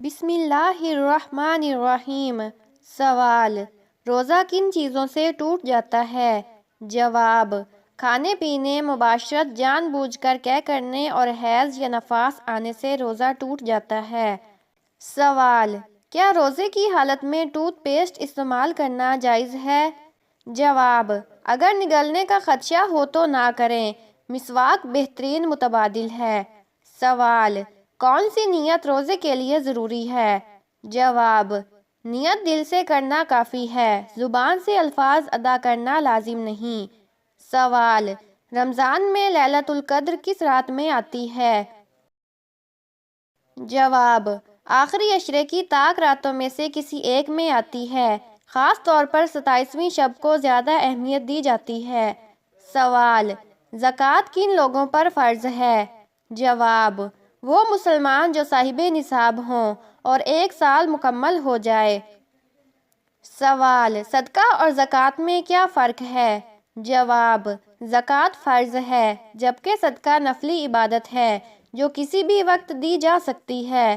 بسم اللہ الرحمن الرحیم۔ سوال: روزہ کن چیزوں سے ٹوٹ جاتا ہے؟ جواب: کھانے پینے، مباشرت، جان بوجھ کر قے کرنے اور حیض یا نفاس آنے سے روزہ ٹوٹ جاتا ہے۔ سوال: کیا روزے کی حالت میں ٹوتھ پیسٹ استعمال کرنا جائز ہے؟ جواب: اگر نگلنے کا خدشہ ہو تو نہ کریں، مسواک بہترین متبادل ہے۔ سوال: کون سی نیت روزے کے لیے ضروری ہے؟ جواب: نیت دل سے کرنا کافی ہے، زبان سے الفاظ ادا کرنا لازم نہیں۔ سوال: رمضان میں لیلۃ القدر کس رات میں آتی ہے؟ جواب: آخری عشرے کی طاق راتوں میں سے کسی ایک میں آتی ہے، خاص طور پر 27ویں شب کو زیادہ اہمیت دی جاتی ہے۔ سوال: زکوٰۃ کن لوگوں پر فرض ہے؟ جواب: وہ مسلمان جو صاحب نصاب ہوں اور 1 سال مکمل ہو جائے۔ سوال: صدقہ اور زکوٰۃ میں کیا فرق ہے؟ جواب: زکوٰۃ فرض ہے جبکہ صدقہ نفلی عبادت ہے جو کسی بھی وقت دی جا سکتی ہے۔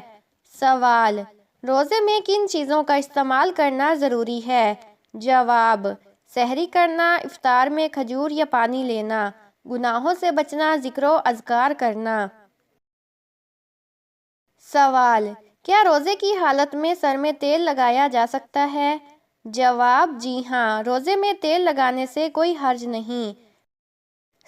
سوال: روزے میں کن چیزوں کا استعمال کرنا ضروری ہے؟ جواب: سحری کرنا، افطار میں کھجور یا پانی لینا، گناہوں سے بچنا، ذکر و اذکار کرنا۔ سوال: کیا روزے کی حالت میں سر میں تیل لگایا جا سکتا ہے؟ جواب: جی ہاں، روزے میں تیل لگانے سے کوئی حرج نہیں۔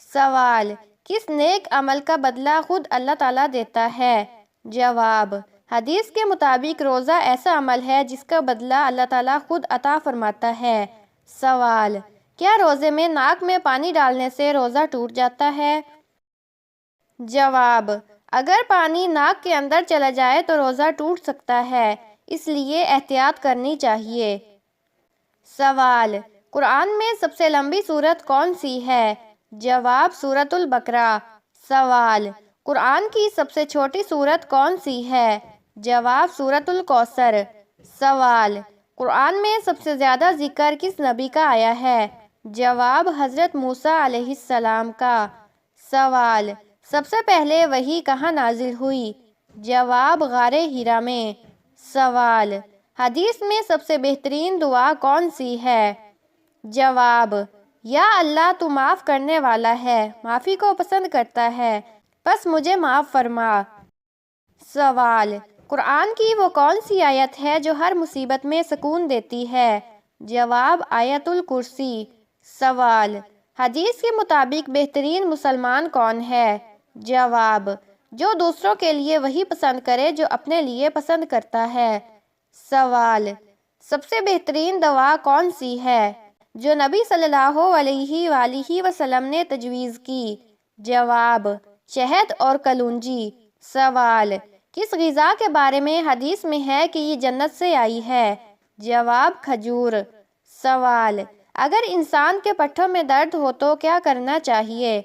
سوال: کس نیک عمل کا بدلہ خود اللہ تعالیٰ دیتا ہے؟ جواب: حدیث کے مطابق روزہ ایسا عمل ہے جس کا بدلہ اللہ تعالیٰ خود عطا فرماتا ہے۔ سوال: کیا روزے میں ناک میں پانی ڈالنے سے روزہ ٹوٹ جاتا ہے؟ جواب: اگر پانی ناک کے اندر چلا جائے تو روزہ ٹوٹ سکتا ہے، اس لیے احتیاط کرنی چاہیے۔ سوال: قرآن میں سب سے لمبی سورت کون سی ہے؟ جواب: سورۃ البقرہ۔ سوال: قرآن کی سب سے چھوٹی سورت کون سی ہے؟ جواب: سورۃ الکوثر۔ سوال: قرآن میں سب سے زیادہ ذکر کس نبی کا آیا ہے؟ جواب: حضرت موسیٰ علیہ السلام کا۔ سوال: سب سے پہلے وحی کہاں نازل ہوئی؟ جواب: غار حرا میں۔ سوال: حدیث میں سب سے بہترین دعا کون سی ہے؟ جواب: یا اللہ تو معاف کرنے والا ہے، معافی کو پسند کرتا ہے، پس مجھے معاف فرما۔ سوال: قرآن کی وہ کون سی آیت ہے جو ہر مصیبت میں سکون دیتی ہے؟ جواب: آیت الکرسی۔ سوال: حدیث کے مطابق بہترین مسلمان کون ہے؟ جواب: جو دوسروں کے لیے وہی پسند کرے جو اپنے لیے پسند کرتا ہے۔ سوال: سب سے بہترین دوا کون سی ہے جو نبی صلی اللہ علیہ وآلہ وسلم نے تجویز کی؟ جواب: شہد اور کلونجی۔ سوال: کس غذا کے بارے میں حدیث میں ہے کہ یہ جنت سے آئی ہے؟ جواب: کھجور۔ سوال: اگر انسان کے پٹھوں میں درد ہو تو کیا کرنا چاہیے؟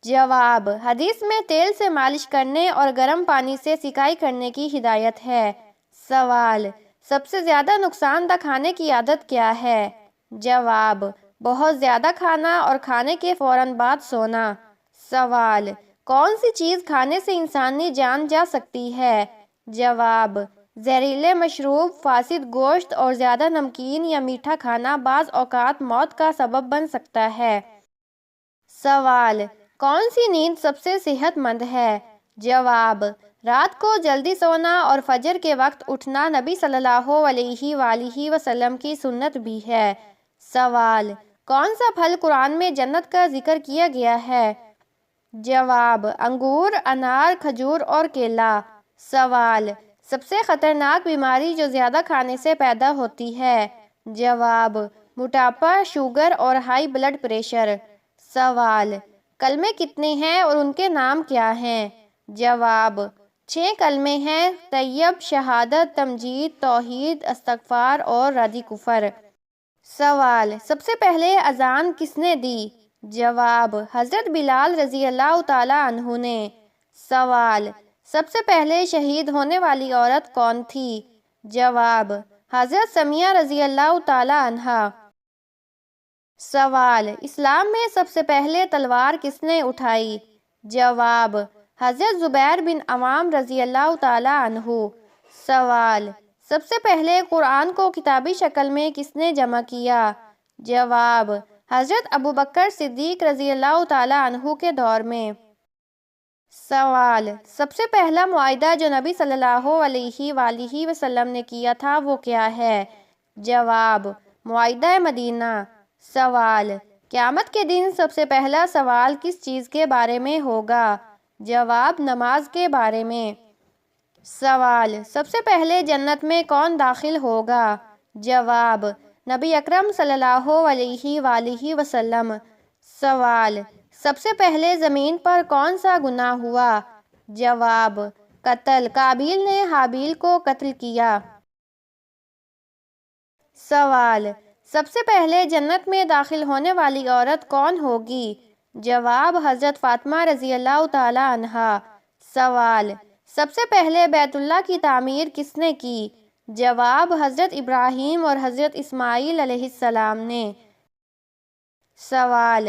جواب: حدیث میں تیل سے مالش کرنے اور گرم پانی سے سیکائی کرنے کی ہدایت ہے۔ سوال: سب سے زیادہ نقصان دہ کھانے کی عادت کیا ہے؟ جواب: بہت زیادہ کھانا اور کھانے کے فوراً بعد سونا۔ سوال: کون سی چیز کھانے سے انسانی جان جا سکتی ہے؟ جواب: زہریلے مشروب، فاسد گوشت اور زیادہ نمکین یا میٹھا کھانا بعض اوقات موت کا سبب بن سکتا ہے۔ سوال: کون سی نیند سب سے صحت مند ہے؟ جواب: رات کو جلدی سونا اور فجر کے وقت اٹھنا نبی صلی اللہ علیہ وآلہ وسلم کی سنت بھی ہے۔ سوال: کون سا پھل قرآن میں جنت کا ذکر کیا گیا ہے؟ جواب: انگور، انار، کھجور اور کیلا۔ سوال: سب سے خطرناک بیماری جو زیادہ کھانے سے پیدا ہوتی ہے؟ جواب: موٹاپا، شوگر اور ہائی بلڈ پریشر۔ سوال: کلمے کتنے ہیں اور ان کے نام کیا ہیں؟ جواب: 6 کلمے ہیں: طیب، شہادت، تمجید، توحید، استغفار اور رد کفر۔ سوال: سب سے پہلے اذان کس نے دی؟ جواب: حضرت بلال رضی اللہ تعالیٰ عنہ نے۔ سوال: سب سے پہلے شہید ہونے والی عورت کون تھی؟ جواب: حضرت سمیہ رضی اللہ تعالیٰ عنہا۔ سوال: اسلام میں سب سے پہلے تلوار کس نے اٹھائی؟ جواب: حضرت زبیر بن عوام رضی اللہ تعالیٰ عنہ۔ سوال: سب سے پہلے قرآن کو کتابی شکل میں کس نے جمع کیا؟ جواب: حضرت ابوبکر صدیق رضی اللہ تعالی عنہ کے دور میں۔ سوال: سب سے پہلا معاہدہ جو نبی صلی اللہ علیہ وآلہ وسلم نے کیا تھا وہ کیا ہے؟ جواب: معاہدہ مدینہ۔ سوال: قیامت کے دن سب سے پہلا سوال کس چیز کے بارے میں ہوگا؟ جواب: نماز کے بارے میں۔ سوال: سب سے پہلے جنت میں کون داخل ہوگا؟ جواب: نبی اکرم صلی اللہ علیہ وآلہ وسلم۔ سوال: سب سے پہلے زمین پر کون سا گناہ ہوا؟ جواب: قتل، قابیل نے حابیل کو قتل کیا۔ سوال: سب سے پہلے جنت میں داخل ہونے والی عورت کون ہوگی؟ جواب: حضرت فاطمہ رضی اللہ تعالی عنہا۔ سوال: سب سے پہلے بیت اللہ کی تعمیر کس نے کی؟ جواب: حضرت ابراہیم اور حضرت اسماعیل علیہ السلام نے۔ سوال: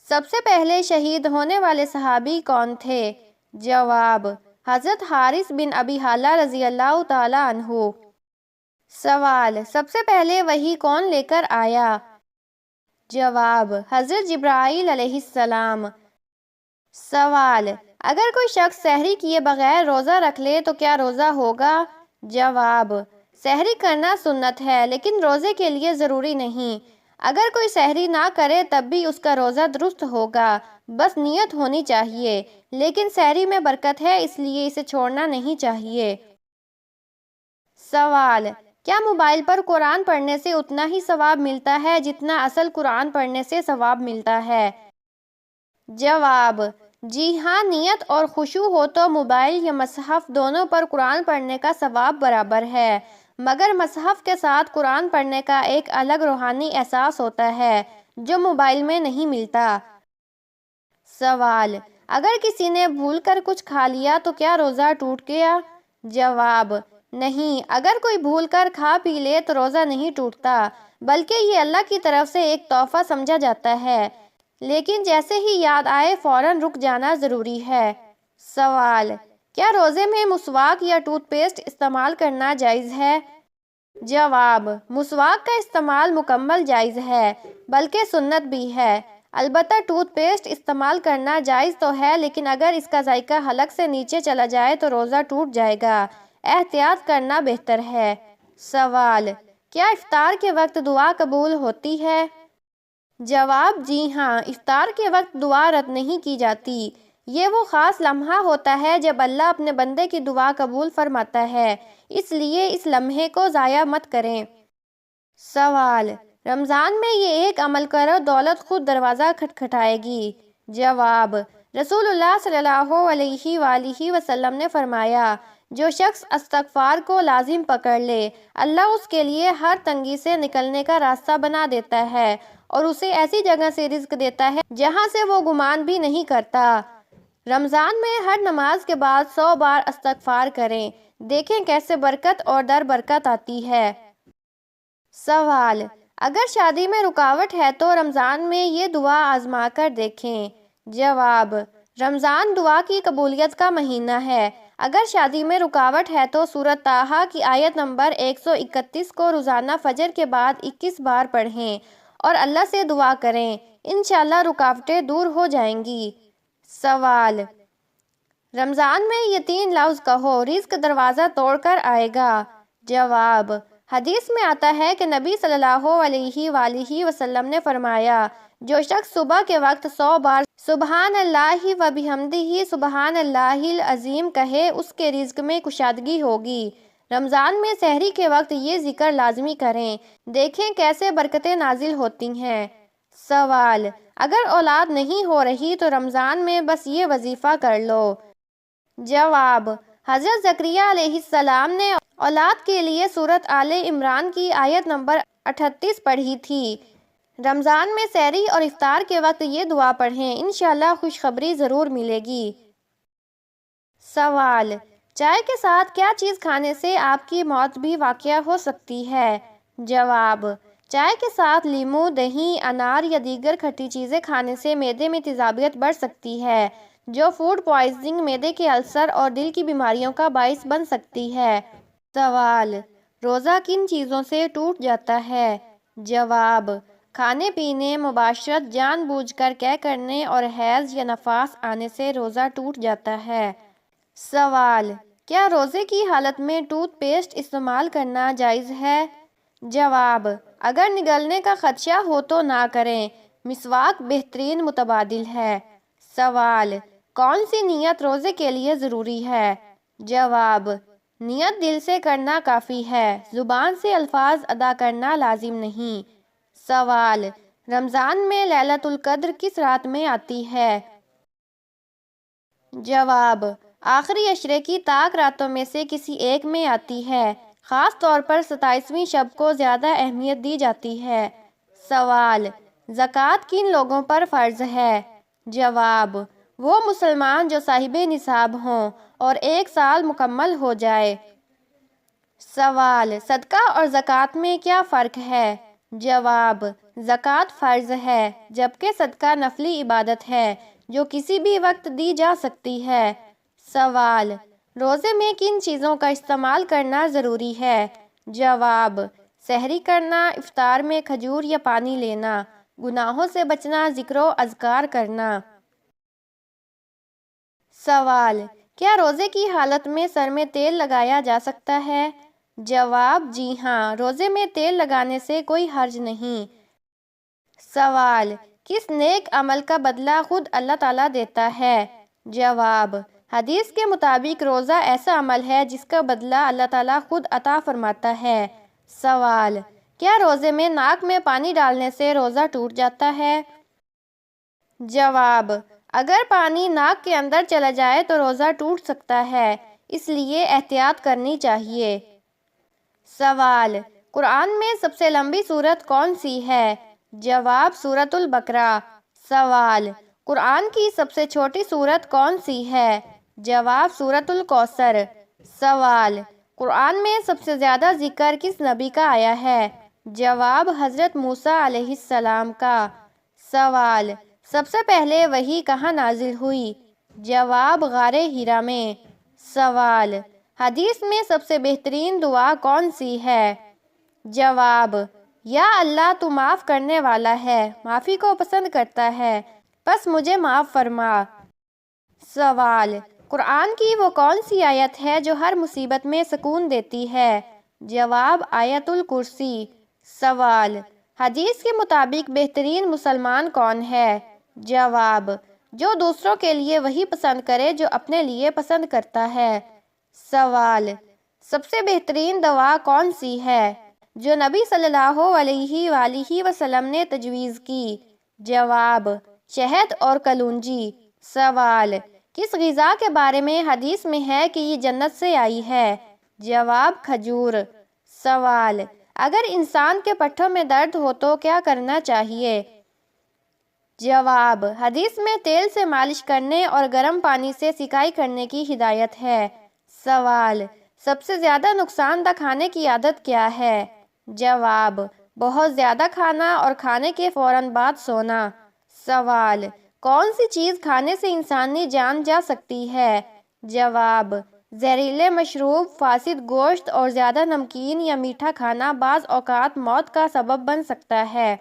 سب سے پہلے شہید ہونے والے صحابی کون تھے؟ جواب: حضرت حارث بن ابی حالہ رضی اللہ تعالی عنہ۔ سوال: سب سے پہلے وحی کون لے کر آیا؟ جواب: حضرت جبرائیل علیہ السلام۔ سوال: اگر کوئی شخص سحری کیے بغیر روزہ رکھ لے تو کیا روزہ ہوگا؟ جواب: سحری کرنا سنت ہے لیکن روزے کے لیے ضروری نہیں۔ اگر کوئی سحری نہ کرے تب بھی اس کا روزہ درست ہوگا، بس نیت ہونی چاہیے۔ لیکن سحری میں برکت ہے اس لیے اسے چھوڑنا نہیں چاہیے۔ سوال: کیا موبائل پر قرآن پڑھنے سے اتنا ہی ثواب ملتا ہے جتنا اصل قرآن پڑھنے سے ثواب ملتا ہے؟ جواب: جی ہاں، نیت اور خشوع ہو تو موبائل یا مصحف دونوں پر قرآن پڑھنے کا ثواب برابر ہے، مگر مصحف کے ساتھ قرآن پڑھنے کا ایک الگ روحانی احساس ہوتا ہے جو موبائل میں نہیں ملتا۔ سوال: اگر کسی نے بھول کر کچھ کھا لیا تو کیا روزہ ٹوٹ گیا؟ جواب: نہیں، اگر کوئی بھول کر کھا پی لے تو روزہ نہیں ٹوٹتا، بلکہ یہ اللہ کی طرف سے ایک تحفہ سمجھا جاتا ہے، لیکن جیسے ہی یاد آئے فوراً رک جانا ضروری ہے۔ سوال: کیا روزے میں مسواک یا ٹوتھ پیسٹ استعمال کرنا جائز ہے؟ جواب: مسواک کا استعمال مکمل جائز ہے، بلکہ سنت بھی ہے۔ البتہ ٹوتھ پیسٹ استعمال کرنا جائز تو ہے لیکن اگر اس کا ذائقہ حلق سے نیچے چلا جائے تو روزہ ٹوٹ جائے گا، احتیاط کرنا بہتر ہے۔ سوال: کیا افطار کے وقت دعا قبول ہوتی ہے؟ جواب: جی ہاں، افطار کے وقت دعا رد نہیں کی جاتی۔ یہ وہ خاص لمحہ ہوتا ہے جب اللہ اپنے بندے کی دعا قبول فرماتا ہے، اس لیے اس لمحے کو ضائع مت کریں۔ سوال: رمضان میں یہ ایک عمل کرو دولت خود دروازہ کھٹکھٹائے گی۔ جواب: رسول اللہ صلی اللہ علیہ وآلہ وسلم نے فرمایا، جو شخص استغفار کو لازم پکڑ لے، اللہ اس کے لیے ہر تنگی سے نکلنے کا راستہ بنا دیتا ہے اور اسے ایسی جگہ سے رزق دیتا ہے جہاں سے وہ گمان بھی نہیں کرتا۔ رمضان میں ہر نماز کے بعد 100 بار استغفار کریں، دیکھیں کیسے برکت اور در برکت آتی ہے۔ سوال: اگر شادی میں رکاوٹ ہے تو رمضان میں یہ دعا آزما کر دیکھیں۔ جواب: رمضان دعا کی قبولیت کا مہینہ ہے۔ اگر شادی میں رکاوٹ ہے تو سورۃ طٰہٰ کی آیت نمبر 131 کو روزانہ فجر کے بعد 21 بار پڑھیں اور اللہ سے دعا کریں، انشاءاللہ رکاوٹیں دور ہو جائیں گی۔ سوال: رمضان میں یہ 3 لفظ کہو، رزق دروازہ توڑ کر آئے گا۔ جواب: حدیث میں آتا ہے کہ نبی صلی اللہ علیہ وآلہ وسلم نے فرمایا، جو شخص صبح کے وقت 100 بار سبحان اللہ و بحمدہ سبحان اللہ العظیم کہے اس کے رزق میں کشادگی ہوگی۔ رمضان میں سحری کے وقت یہ ذکر لازمی کریں، دیکھیں کیسے برکتیں نازل ہوتی ہیں۔ سوال: اگر اولاد نہیں ہو رہی تو رمضان میں بس یہ وظیفہ کر لو۔ جواب: حضرت زکریا علیہ السلام نے اولاد کے لیے سورۃ آل عمران کی آیت نمبر 38 پڑھی تھی۔ رمضان میں سحری اور افطار کے وقت یہ دعا پڑھیں، انشاءاللہ خوشخبری ضرور ملے گی۔ سوال: چائے کے ساتھ کیا چیز کھانے سے آپ کی موت بھی واقع ہو سکتی ہے؟ جواب: چائے کے ساتھ لیموں، دہی، انار یا دیگر کھٹی چیزیں کھانے سے معدے میں تیزابیت بڑھ سکتی ہے، جو فوڈ پوائزننگ، معدے کے السر اور دل کی بیماریوں کا باعث بن سکتی ہے۔ سوال: روزہ کن چیزوں سے ٹوٹ جاتا ہے؟ جواب: کھانے پینے، مباشرت، جان بوجھ کر قے کرنے اور حیض یا نفاس آنے سے روزہ ٹوٹ جاتا ہے۔ سوال: کیا روزے کی حالت میں ٹوتھ پیسٹ استعمال کرنا جائز ہے؟ جواب: اگر نگلنے کا خدشہ ہو تو نہ کریں، مسواک بہترین متبادل ہے۔ سوال: کون سی نیت روزے کے لیے ضروری ہے؟ جواب: نیت دل سے کرنا کافی ہے، زبان سے الفاظ ادا کرنا لازم نہیں۔ سوال: رمضان میں لیلۃ القدر کس رات میں آتی ہے؟ جواب: آخری عشرے کی طاق راتوں میں سے کسی ایک میں آتی ہے، خاص طور پر 27ویں شب کو زیادہ اہمیت دی جاتی ہے۔ سوال: زکوٰۃ کن لوگوں پر فرض ہے؟ جواب: وہ مسلمان جو صاحب نصاب ہوں اور 1 سال مکمل ہو جائے۔ سوال: صدقہ اور زکوٰۃ میں کیا فرق ہے؟ جواب: زکوٰۃ فرض ہے جبکہ صدقہ نفلی عبادت ہے جو کسی بھی وقت دی جا سکتی ہے۔ سوال: روزے میں کن چیزوں کا استعمال کرنا ضروری ہے؟ جواب: سحری کرنا، افطار میں کھجور یا پانی لینا، گناہوں سے بچنا، ذکر و اذکار کرنا۔ سوال: کیا روزے کی حالت میں سر میں تیل لگایا جا سکتا ہے؟ جواب: جی ہاں، روزے میں تیل لگانے سے کوئی حرج نہیں۔ سوال: کس نیک عمل کا بدلہ خود اللہ تعالیٰ دیتا ہے؟ جواب: حدیث کے مطابق روزہ ایسا عمل ہے جس کا بدلہ اللہ تعالیٰ خود عطا فرماتا ہے۔ سوال: کیا روزے میں ناک میں پانی ڈالنے سے روزہ ٹوٹ جاتا ہے؟ جواب: اگر پانی ناک کے اندر چلا جائے تو روزہ ٹوٹ سکتا ہے، اس لیے احتیاط کرنی چاہیے۔ سوال: قرآن میں سب سے لمبی سورت کون سی ہے؟ جواب: سورۃ البقرہ۔ سوال: قرآن کی سب سے چھوٹی سورت کون سی ہے؟ جواب: سورۃ الکوثر۔ سوال: قرآن میں سب سے زیادہ ذکر کس نبی کا آیا ہے؟ جواب: حضرت موسیٰ علیہ السلام کا۔ سوال: سب سے پہلے وحی کہاں نازل ہوئی؟ جواب: غار حرا میں۔ سوال: حدیث میں سب سے بہترین دعا کون سی ہے؟ جواب: یا اللہ تو معاف کرنے والا ہے، معافی کو پسند کرتا ہے، پس مجھے معاف فرما۔ سوال: قرآن کی وہ کون سی آیت ہے جو ہر مصیبت میں سکون دیتی ہے؟ جواب: آیت الکرسی۔ سوال: حدیث کے مطابق بہترین مسلمان کون ہے؟ جواب: جو دوسروں کے لیے وہی پسند کرے جو اپنے لیے پسند کرتا ہے۔ سوال: سب سے بہترین دوا کون سی ہے جو نبی صلی اللہ علیہ وآلہ وسلم نے تجویز کی؟ جواب: شہد اور کلونجی۔ سوال: کس غذا کے بارے میں حدیث میں ہے کہ یہ جنت سے آئی ہے؟ جواب: کھجور۔ سوال: اگر انسان کے پٹھوں میں درد ہو تو کیا کرنا چاہیے؟ جواب: حدیث میں تیل سے مالش کرنے اور گرم پانی سے سیکائی کرنے کی ہدایت ہے۔ سوال: سب سے زیادہ نقصان دہ کھانے کی عادت کیا ہے؟ جواب: بہت زیادہ کھانا اور کھانے کے فوراً بعد سونا۔ سوال: کون سی چیز کھانے سے انسانی جان جا سکتی ہے؟ جواب: زہریلے مشروب، فاسد گوشت اور زیادہ نمکین یا میٹھا کھانا بعض اوقات موت کا سبب بن سکتا ہے۔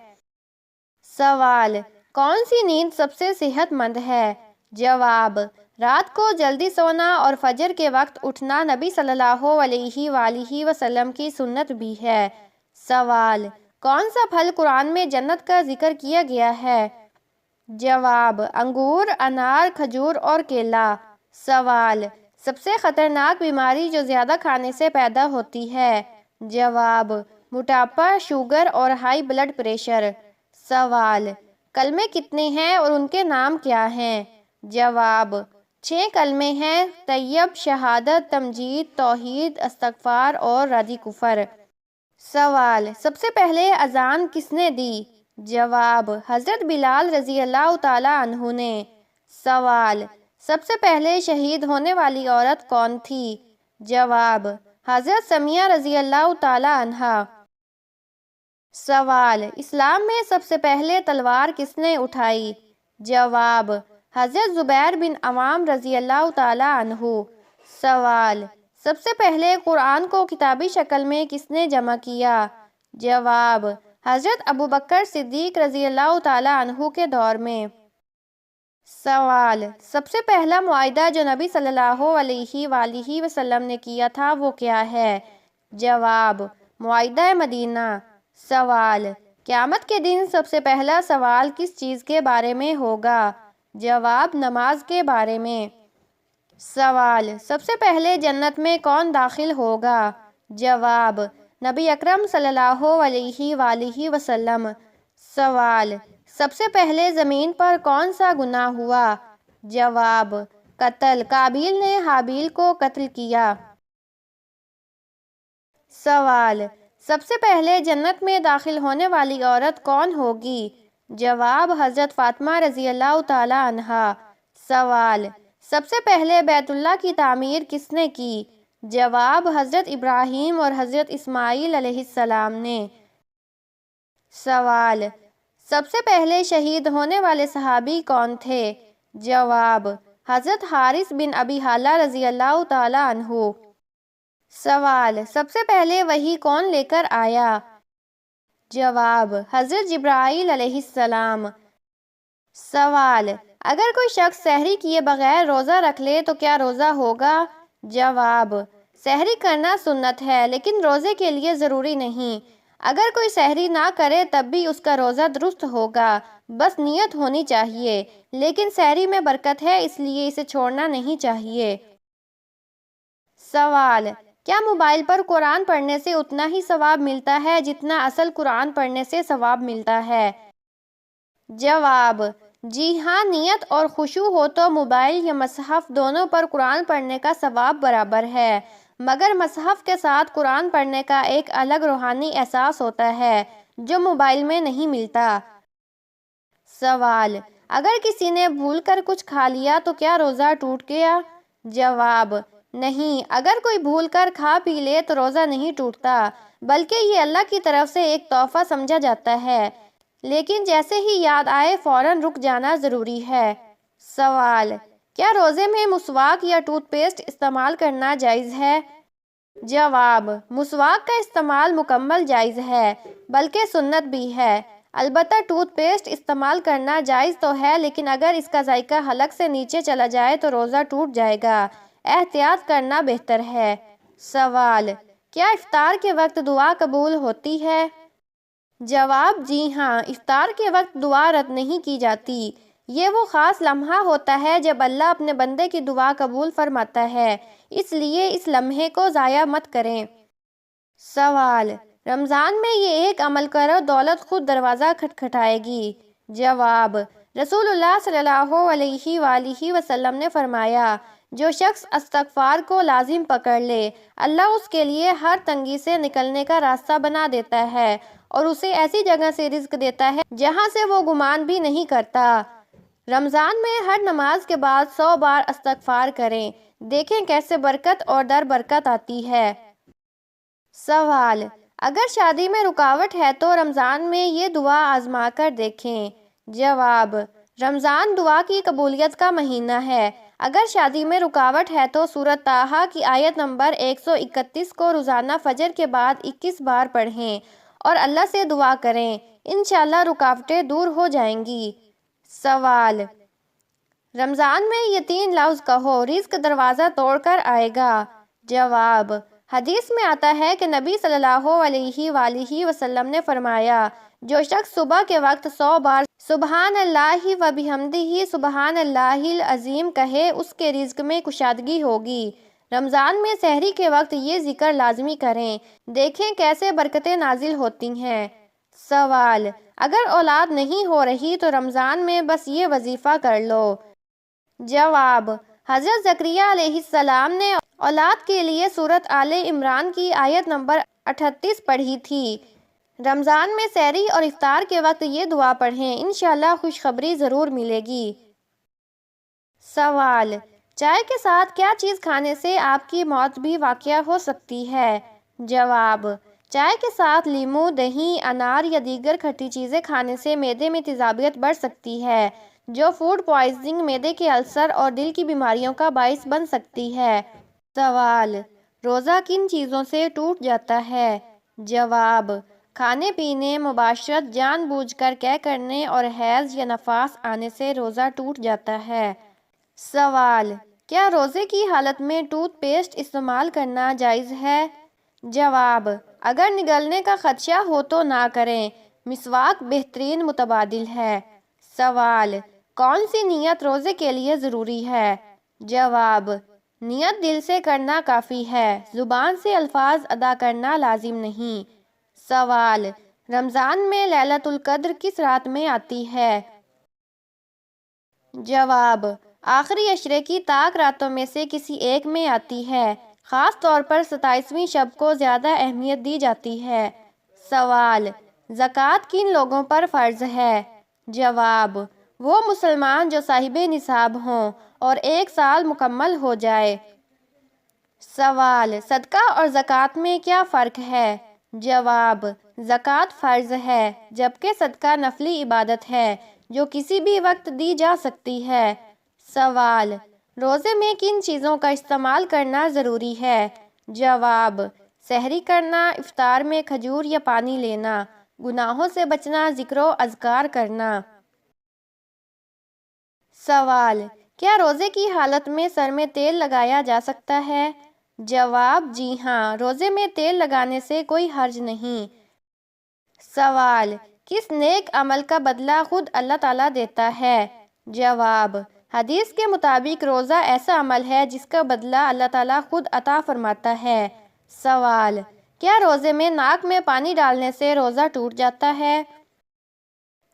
سوال: کون سی نیند سب سے صحت مند ہے؟ جواب: رات کو جلدی سونا اور فجر کے وقت اٹھنا نبی صلی اللہ علیہ وآلہ وسلم کی سنت بھی ہے۔ سوال: کون سا پھل قرآن میں جنت کا ذکر کیا گیا ہے؟ جواب: انگور، انار، کھجور اور کیلا۔ سوال: سب سے خطرناک بیماری جو زیادہ کھانے سے پیدا ہوتی ہے؟ جواب: موٹاپا، شوگر اور ہائی بلڈ پریشر۔ سوال: کلمے کتنے ہیں اور ان کے نام کیا ہیں؟ جواب: 6 کلمے ہیں: طیب، شہادت، تمجید، توحید، استغفار اور ردی کفر۔ سوال: سب سے پہلے اذان کس نے دی؟ جواب: حضرت بلال رضی اللہ تعالیٰ عنہ نے۔ سوال: سب سے پہلے شہید ہونے والی عورت کون تھی؟ جواب: حضرت سمیہ رضی اللہ تعالیٰ عنہا۔ سوال: اسلام میں سب سے پہلے تلوار کس نے اٹھائی؟ جواب: حضرت زبیر بن عوام رضی اللہ تعالیٰ عنہ۔ سوال: سب سے پہلے قرآن کو کتابی شکل میں کس نے جمع کیا؟ جواب: حضرت ابوبکر صدیق رضی اللہ تعالیٰ عنہ کے دور میں۔ سوال: سب سے پہلا معاہدہ جو نبی صلی اللہ علیہ وآلہ وسلم نے کیا تھا وہ کیا ہے؟ جواب: معاہدہ مدینہ۔ سوال: قیامت کے دن سب سے پہلا سوال کس چیز کے بارے میں ہوگا؟ جواب: نماز کے بارے میں۔ سوال: سب سے پہلے جنت میں کون داخل ہوگا؟ جواب: نبی اکرم صلی اللہ علیہ وآلہ وسلم۔ سوال: سب سے پہلے زمین پر کون سا گناہ ہوا؟ جواب: قتل، قابیل نے حابیل کو قتل کیا۔ سوال: سب سے پہلے جنت میں داخل ہونے والی عورت کون ہوگی؟ جواب: حضرت فاطمہ رضی اللہ تعالی عنہا۔ سوال: سب سے پہلے بیت اللہ کی تعمیر کس نے کی؟ جواب: حضرت ابراہیم اور حضرت اسماعیل علیہ السلام نے۔ سوال: سب سے پہلے شہید ہونے والے صحابی کون تھے؟ جواب: حضرت حارث بن ابی حالہ رضی اللہ تعالی عنہ۔ سوال: سب سے پہلے وحی کون لے کر آیا؟ جواب: حضرت جبرائیل علیہ السلام۔ سوال: اگر کوئی شخص سحری کیے بغیر روزہ رکھ لے تو کیا روزہ ہوگا؟ جواب: سحری کرنا سنت ہے لیکن روزے کے لیے ضروری نہیں۔ اگر کوئی سحری نہ کرے تب بھی اس کا روزہ درست ہوگا، بس نیت ہونی چاہیے۔ لیکن سحری میں برکت ہے اس لیے اسے چھوڑنا نہیں چاہیے۔ سوال: کیا موبائل پر قرآن پڑھنے سے اتنا ہی ثواب ملتا ہے جتنا اصل قرآن پڑھنے سے ثواب ملتا ہے؟ جواب: جی ہاں، نیت اور خشوع ہو تو موبائل یا مصحف دونوں پر قرآن پڑھنے کا ثواب برابر ہے، مگر مصحف کے ساتھ قرآن پڑھنے کا ایک الگ روحانی احساس ہوتا ہے جو موبائل میں نہیں ملتا۔ سوال: اگر کسی نے بھول کر کچھ کھا لیا تو کیا روزہ ٹوٹ گیا؟ جواب: نہیں، اگر کوئی بھول کر کھا پی لے تو روزہ نہیں ٹوٹتا، بلکہ یہ اللہ کی طرف سے ایک تحفہ سمجھا جاتا ہے، لیکن جیسے ہی یاد آئے فوراً رک جانا ضروری ہے۔ سوال: کیا روزے میں مسواک یا ٹوتھ پیسٹ استعمال کرنا جائز ہے؟ جواب: مسواک کا استعمال مکمل جائز ہے، بلکہ سنت بھی ہے۔ البتہ ٹوتھ پیسٹ استعمال کرنا جائز تو ہے لیکن اگر اس کا ذائقہ حلق سے نیچے چلا جائے تو روزہ ٹوٹ جائے گا، احتیاط کرنا بہتر ہے۔ سوال: کیا افطار کے وقت دعا قبول ہوتی ہے؟ جواب: جی ہاں، افطار کے وقت دعا رد نہیں کی جاتی۔ یہ وہ خاص لمحہ ہوتا ہے جب اللہ اپنے بندے کی دعا قبول فرماتا ہے، اس لیے اس لمحے کو ضائع مت کریں۔ سوال: رمضان میں یہ ایک عمل کرو دولت خود دروازہ کھٹکھٹائے گی۔ جواب: رسول اللہ صلی اللہ علیہ وآلہ وسلم نے فرمایا، جو شخص استغفار کو لازم پکڑ لے، اللہ اس کے لیے ہر تنگی سے نکلنے کا راستہ بنا دیتا ہے اور اسے ایسی جگہ سے رزق دیتا ہے جہاں سے وہ گمان بھی نہیں کرتا۔ رمضان میں ہر نماز کے بعد 100 بار استغفار کریں، دیکھیں کیسے برکت اور در برکت آتی ہے۔ سوال: اگر شادی میں رکاوٹ ہے تو رمضان میں یہ دعا آزما کر دیکھیں۔ جواب: رمضان دعا کی قبولیت کا مہینہ ہے۔ اگر شادی میں رکاوٹ ہے تو سورۃ طٰہٰ کی آیت نمبر 131 کو روزانہ فجر کے بعد 21 بار پڑھیں اور اللہ سے دعا کریں، انشاءاللہ رکاوٹیں دور ہو جائیں گی۔ سوال: رمضان میں یہ 3 لفظ کہو، رزق دروازہ توڑ کر آئے گا۔ جواب: حدیث میں آتا ہے کہ نبی صلی اللہ علیہ وآلہ وسلم نے فرمایا، جو شخص صبح کے وقت 100 بار سبحان اللہ و بحمدہ سبحان اللہ العظیم کہے اس کے رزق میں کشادگی ہوگی۔ رمضان میں سحری کے وقت یہ ذکر لازمی کریں، دیکھیں کیسے برکتیں نازل ہوتی ہیں۔ سوال: اگر اولاد نہیں ہو رہی تو رمضان میں بس یہ وظیفہ کر لو۔ جواب: حضرت زکریا علیہ السلام نے اولاد کے لیے سورۃ آل عمران کی آیت نمبر 38 پڑھی تھی۔ رمضان میں سحری اور افطار کے وقت یہ دعا پڑھیں، انشاءاللہ خوشخبری ضرور ملے گی۔ سوال: چائے کے ساتھ کیا چیز کھانے سے آپ کی موت بھی واقع ہو سکتی ہے؟ جواب: چائے کے ساتھ لیموں، دہی، انار یا دیگر کھٹی چیزیں کھانے سے معدے میں تیزابیت بڑھ سکتی ہے جو فوڈ پوائزننگ، معدے کے السر اور دل کی بیماریوں کا باعث بن سکتی ہے۔ سوال: روزہ کن چیزوں سے ٹوٹ جاتا ہے؟ جواب: کھانے پینے، مباشرت، جان بوجھ کر قے کرنے اور حیض یا نفاس آنے سے روزہ ٹوٹ جاتا ہے۔ سوال: کیا روزے کی حالت میں ٹوتھ پیسٹ استعمال کرنا جائز ہے؟ جواب: اگر نگلنے کا خدشہ ہو تو نہ کریں، مسواک بہترین متبادل ہے۔ سوال: کون سی نیت روزے کے لیے ضروری ہے؟ جواب: نیت دل سے کرنا کافی ہے، زبان سے الفاظ ادا کرنا لازم نہیں۔ سوال: رمضان میں لیلۃ القدر کس رات میں آتی ہے؟ جواب: آخری عشرے کی طاق راتوں میں سے کسی ایک میں آتی ہے، خاص طور پر 27ویں شب کو زیادہ اہمیت دی جاتی ہے۔ سوال: زکوٰۃ کن لوگوں پر فرض ہے؟ جواب: وہ مسلمان جو صاحب نصاب ہوں اور 1 سال مکمل ہو جائے۔ سوال: صدقہ اور زکوٰۃ میں کیا فرق ہے؟ جواب: زکوٰۃ فرض ہے، جبکہ صدقہ نفلی عبادت ہے جو کسی بھی وقت دی جا سکتی ہے۔ سوال: روزے میں کن چیزوں کا استعمال کرنا ضروری ہے؟ جواب: سحری کرنا، افطار میں کھجور یا پانی لینا، گناہوں سے بچنا، ذکر و اذکار کرنا۔ سوال: کیا روزے کی حالت میں سر میں تیل لگایا جا سکتا ہے؟ جواب: جی ہاں، روزے میں تیل لگانے سے کوئی حرج نہیں۔ سوال: کس نیک عمل کا بدلہ خود اللہ تعالیٰ دیتا ہے؟ جواب: حدیث کے مطابق روزہ ایسا عمل ہے جس کا بدلہ اللہ تعالیٰ خود عطا فرماتا ہے۔ سوال: کیا روزے میں ناک میں پانی ڈالنے سے روزہ ٹوٹ جاتا ہے؟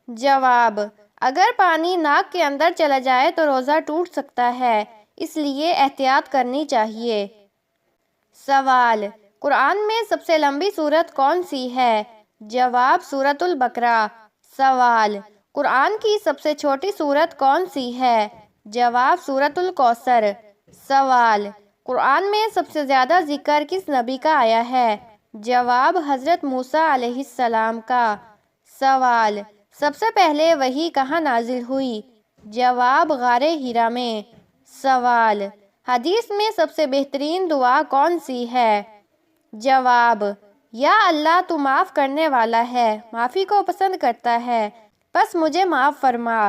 جواب: اگر پانی ناک کے اندر چلا جائے تو روزہ ٹوٹ سکتا ہے، اس لیے احتیاط کرنی چاہیے۔ سوال: قرآن میں سب سے لمبی سورت کون سی ہے؟ جواب: سورۃ البقرہ۔ سوال: قرآن کی سب سے چھوٹی سورت کون سی ہے؟ جواب: سورۃ الکوثر۔ سوال: قرآن میں سب سے زیادہ ذکر کس نبی کا آیا ہے؟ جواب: حضرت موسیٰ علیہ السلام کا۔ سوال: سب سے پہلے وحی کہاں نازل ہوئی؟ جواب: غار حرا میں۔ سوال: حدیث میں سب سے بہترین دعا کون سی ہے؟ جواب: یا اللہ تو معاف کرنے والا ہے، معافی کو پسند کرتا ہے، پس مجھے معاف فرما۔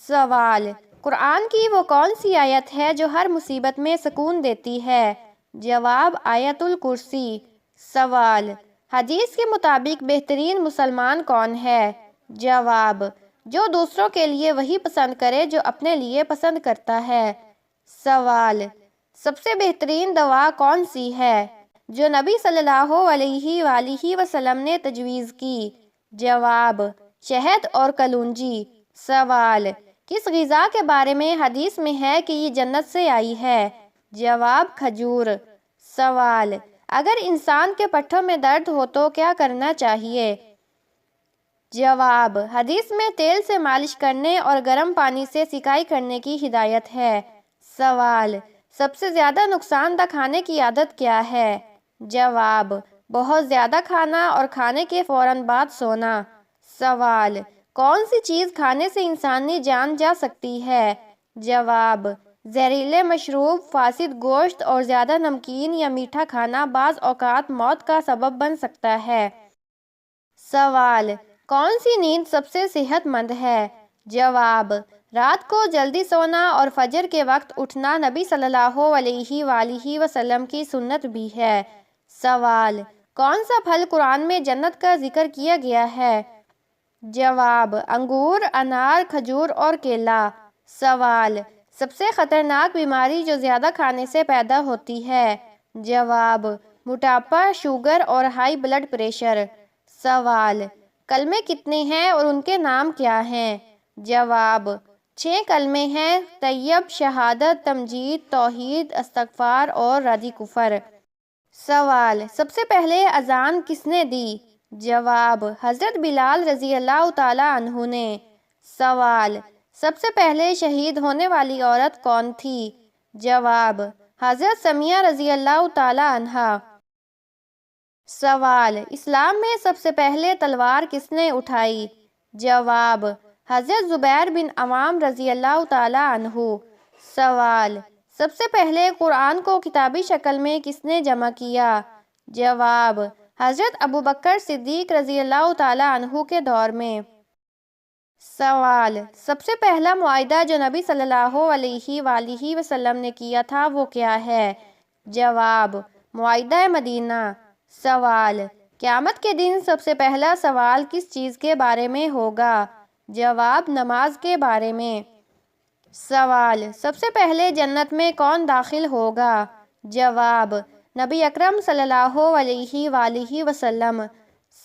سوال: قرآن کی وہ کون سی آیت ہے جو ہر مصیبت میں سکون دیتی ہے؟ جواب: آیت الکرسی۔ سوال: حدیث کے مطابق بہترین مسلمان کون ہے؟ جواب: جو دوسروں کے لیے وہی پسند کرے جو اپنے لیے پسند کرتا ہے۔ سوال: سب سے بہترین دوا کون سی ہے جو نبی صلی اللہ علیہ وآلہ وسلم نے تجویز کی؟ جواب: شہد اور کلونجی۔ سوال: کس غذا کے بارے میں حدیث میں ہے کہ یہ جنت سے آئی ہے؟ جواب: کھجور۔ سوال: اگر انسان کے پٹھوں میں درد ہو تو کیا کرنا چاہیے؟ جواب: حدیث میں تیل سے مالش کرنے اور گرم پانی سے سیکائی کرنے کی ہدایت ہے۔ سوال: سب سے زیادہ نقصان دہ کھانے کی عادت کیا ہے؟ جواب: بہت زیادہ کھانا اور کھانے کے فوراً بعد سونا۔ سوال: کون سی چیز کھانے سے انسانی جان جا سکتی ہے؟ جواب: زہریلے مشروب، فاسد گوشت اور زیادہ نمکین یا میٹھا کھانا بعض اوقات موت کا سبب بن سکتا ہے۔ سوال: کون سی نیند سب سے صحت مند ہے؟ جواب: رات کو جلدی سونا اور فجر کے وقت اٹھنا نبی صلی اللہ علیہ وآلہ وسلم کی سنت بھی ہے۔ سوال: کون سا پھل قرآن میں جنت کا ذکر کیا گیا ہے؟ جواب: انگور، انار، کھجور اور کیلا۔ سوال: سب سے خطرناک بیماری جو زیادہ کھانے سے پیدا ہوتی ہے؟ جواب: موٹاپا، شوگر اور ہائی بلڈ پریشر۔ سوال: کلمے کتنے ہیں اور ان کے نام کیا ہیں؟ جواب: 6 کلمے ہیں: طیب، شہادت، تمجید، توحید، استغفار اور رد کفر۔ سوال: سب سے پہلے اذان کس نے دی؟ جواب: حضرت بلال رضی اللہ تعالیٰ عنہ نے۔ سوال: سب سے پہلے شہید ہونے والی عورت کون تھی؟ جواب: حضرت سمیہ رضی اللہ تعالیٰ عنہا۔ سوال: اسلام میں سب سے پہلے تلوار کس نے اٹھائی؟ جواب: حضرت زبیر بن عوام رضی اللہ تعالیٰ عنہ۔ سوال: سب سے پہلے قرآن کو کتابی شکل میں کس نے جمع کیا؟ جواب: حضرت ابوبکر صدیق رضی اللہ تعالیٰ عنہ کے دور میں۔ سوال: سب سے پہلا معاہدہ جو نبی صلی اللہ علیہ وآلہ وسلم نے کیا تھا وہ کیا ہے؟ جواب: معاہدہ مدینہ۔ سوال: قیامت کے دن سب سے پہلا سوال کس چیز کے بارے میں ہوگا؟ جواب: نماز کے بارے میں۔ سوال: سب سے پہلے جنت میں کون داخل ہوگا؟ جواب: نبی اکرم صلی اللہ علیہ وآلہ وسلم۔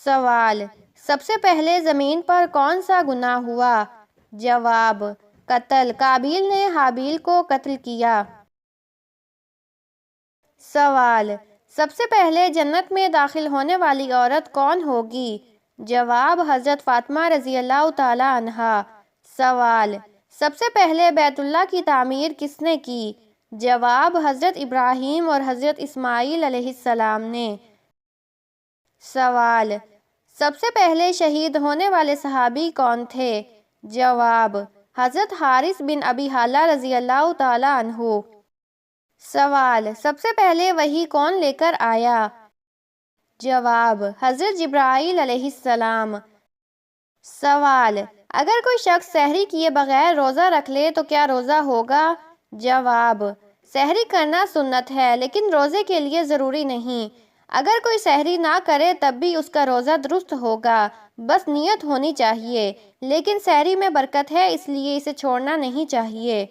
سوال: سب سے پہلے زمین پر کون سا گناہ ہوا؟ جواب: قتل، قابیل نے حابیل کو قتل کیا۔ سوال: سب سے پہلے جنت میں داخل ہونے والی عورت کون ہوگی؟ جواب: حضرت فاطمہ رضی اللہ تعالی عنہا۔ سوال: سب سے پہلے بیت اللہ کی تعمیر کس نے کی؟ جواب: حضرت ابراہیم اور حضرت اسماعیل علیہ السلام نے۔ سوال: سب سے پہلے شہید ہونے والے صحابی کون تھے؟ جواب: حضرت حارث بن ابی حالہ رضی اللہ تعالی عنہ۔ سوال: سب سے پہلے وحی کون لے کر آیا؟ جواب: حضرت جبرائیل علیہ السلام۔ سوال: اگر کوئی شخص سحری کیے بغیر روزہ رکھ لے تو کیا روزہ ہوگا؟ جواب: سحری کرنا سنت ہے لیکن روزے کے لیے ضروری نہیں۔ اگر کوئی سحری نہ کرے تب بھی اس کا روزہ درست ہوگا، بس نیت ہونی چاہیے، لیکن سحری میں برکت ہے اس لیے اسے چھوڑنا نہیں چاہیے۔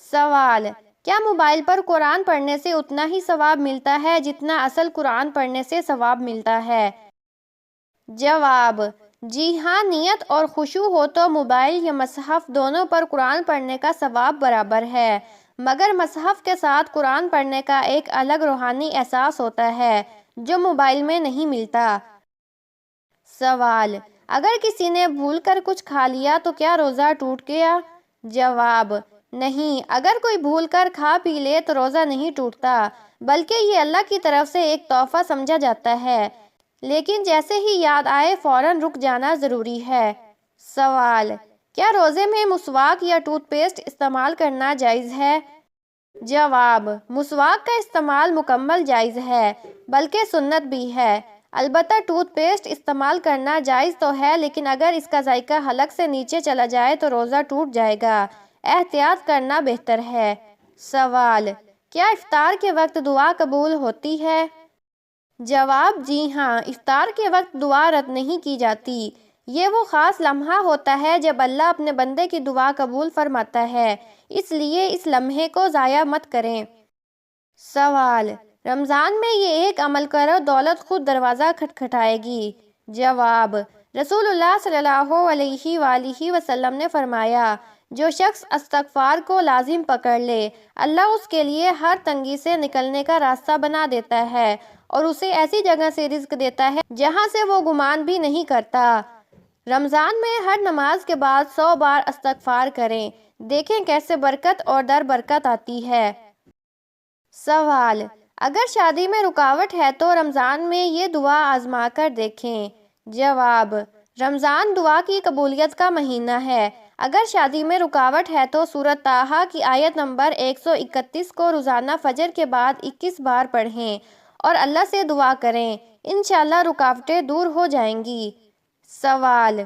سوال: کیا موبائل پر قرآن پڑھنے سے اتنا ہی ثواب ملتا ہے جتنا اصل قرآن پڑھنے سے ثواب ملتا ہے؟ جواب: جی ہاں، نیت اور خشوع ہو تو موبائل یا مصحف دونوں پر قرآن پڑھنے کا ثواب برابر ہے، مگر مصحف کے ساتھ قرآن پڑھنے کا ایک الگ روحانی احساس ہوتا ہے جو موبائل میں نہیں ملتا۔ سوال: اگر کسی نے بھول کر کچھ کھا لیا تو کیا روزہ ٹوٹ گیا؟ جواب: نہیں، اگر کوئی بھول کر کھا پی لے تو روزہ نہیں ٹوٹتا، بلکہ یہ اللہ کی طرف سے ایک تحفہ سمجھا جاتا ہے، لیکن جیسے ہی یاد آئے فوراً رک جانا ضروری ہے۔ سوال: کیا روزے میں مسواک یا ٹوتھ پیسٹ استعمال کرنا جائز ہے؟ جواب: مسواک کا استعمال مکمل جائز ہے، بلکہ سنت بھی ہے۔ البتہ ٹوتھ پیسٹ استعمال کرنا جائز تو ہے لیکن اگر اس کا ذائقہ حلق سے نیچے چلا جائے تو روزہ ٹوٹ جائے گا، احتیاط کرنا بہتر ہے۔ سوال: کیا افطار کے وقت دعا قبول ہوتی ہے؟ جواب: جی ہاں، افطار کے وقت دعا رد نہیں کی جاتی، یہ وہ خاص لمحہ ہوتا ہے جب اللہ اپنے بندے کی دعا قبول فرماتا ہے، اس لیے اس لمحے کو ضائع مت کریں۔ سوال: رمضان میں یہ ایک عمل کرو دولت خود دروازہ کھٹکھٹائے گی۔ جواب: رسول اللہ صلی اللہ علیہ وآلہ وسلم نے فرمایا، جو شخص استغفار کو لازم پکڑ لے اللہ اس کے لیے ہر تنگی سے نکلنے کا راستہ بنا دیتا ہے اور اسے ایسی جگہ سے رزق دیتا ہے جہاں سے وہ گمان بھی نہیں کرتا۔ رمضان میں ہر نماز کے بعد 100 بار استغفار کریں، دیکھیں کیسے برکت اور در برکت آتی ہے۔ سوال: اگر شادی میں رکاوٹ ہے تو رمضان میں یہ دعا آزما کر دیکھیں۔ جواب: رمضان دعا کی قبولیت کا مہینہ ہے۔ اگر شادی میں رکاوٹ ہے تو سورۃ طٰہٰ کی آیت نمبر 131 کو روزانہ فجر کے بعد 21 بار پڑھیں اور اللہ سے دعا کریں، انشاءاللہ رکاوٹیں دور ہو جائیں گی۔ سوال: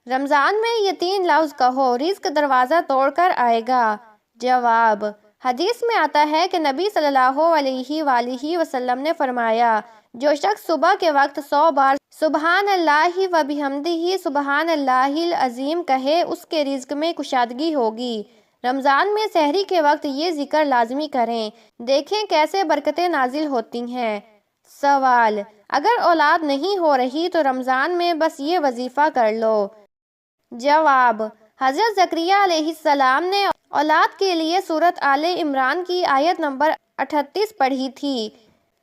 رمضان میں یہ 3 لفظ کہو، رزق دروازہ توڑ کر آئے گا۔ جواب: حدیث میں آتا ہے کہ نبی صلی اللہ علیہ وآلہ وسلم نے فرمایا، جو شخص صبح کے وقت 100 بار سبحان اللہ و بحمدہ سبحان اللہ العظیم کہے اس کے رزق میں کشادگی ہوگی۔ رمضان میں سحری کے وقت یہ ذکر لازمی کریں، دیکھیں کیسے برکتیں نازل ہوتی ہیں۔ سوال: اگر اولاد نہیں ہو رہی تو رمضان میں بس یہ وظیفہ کر لو۔ جواب: حضرت زکریا علیہ السلام نے اولاد کے لیے سورۃ آل عمران کی آیت نمبر 38 پڑھی تھی۔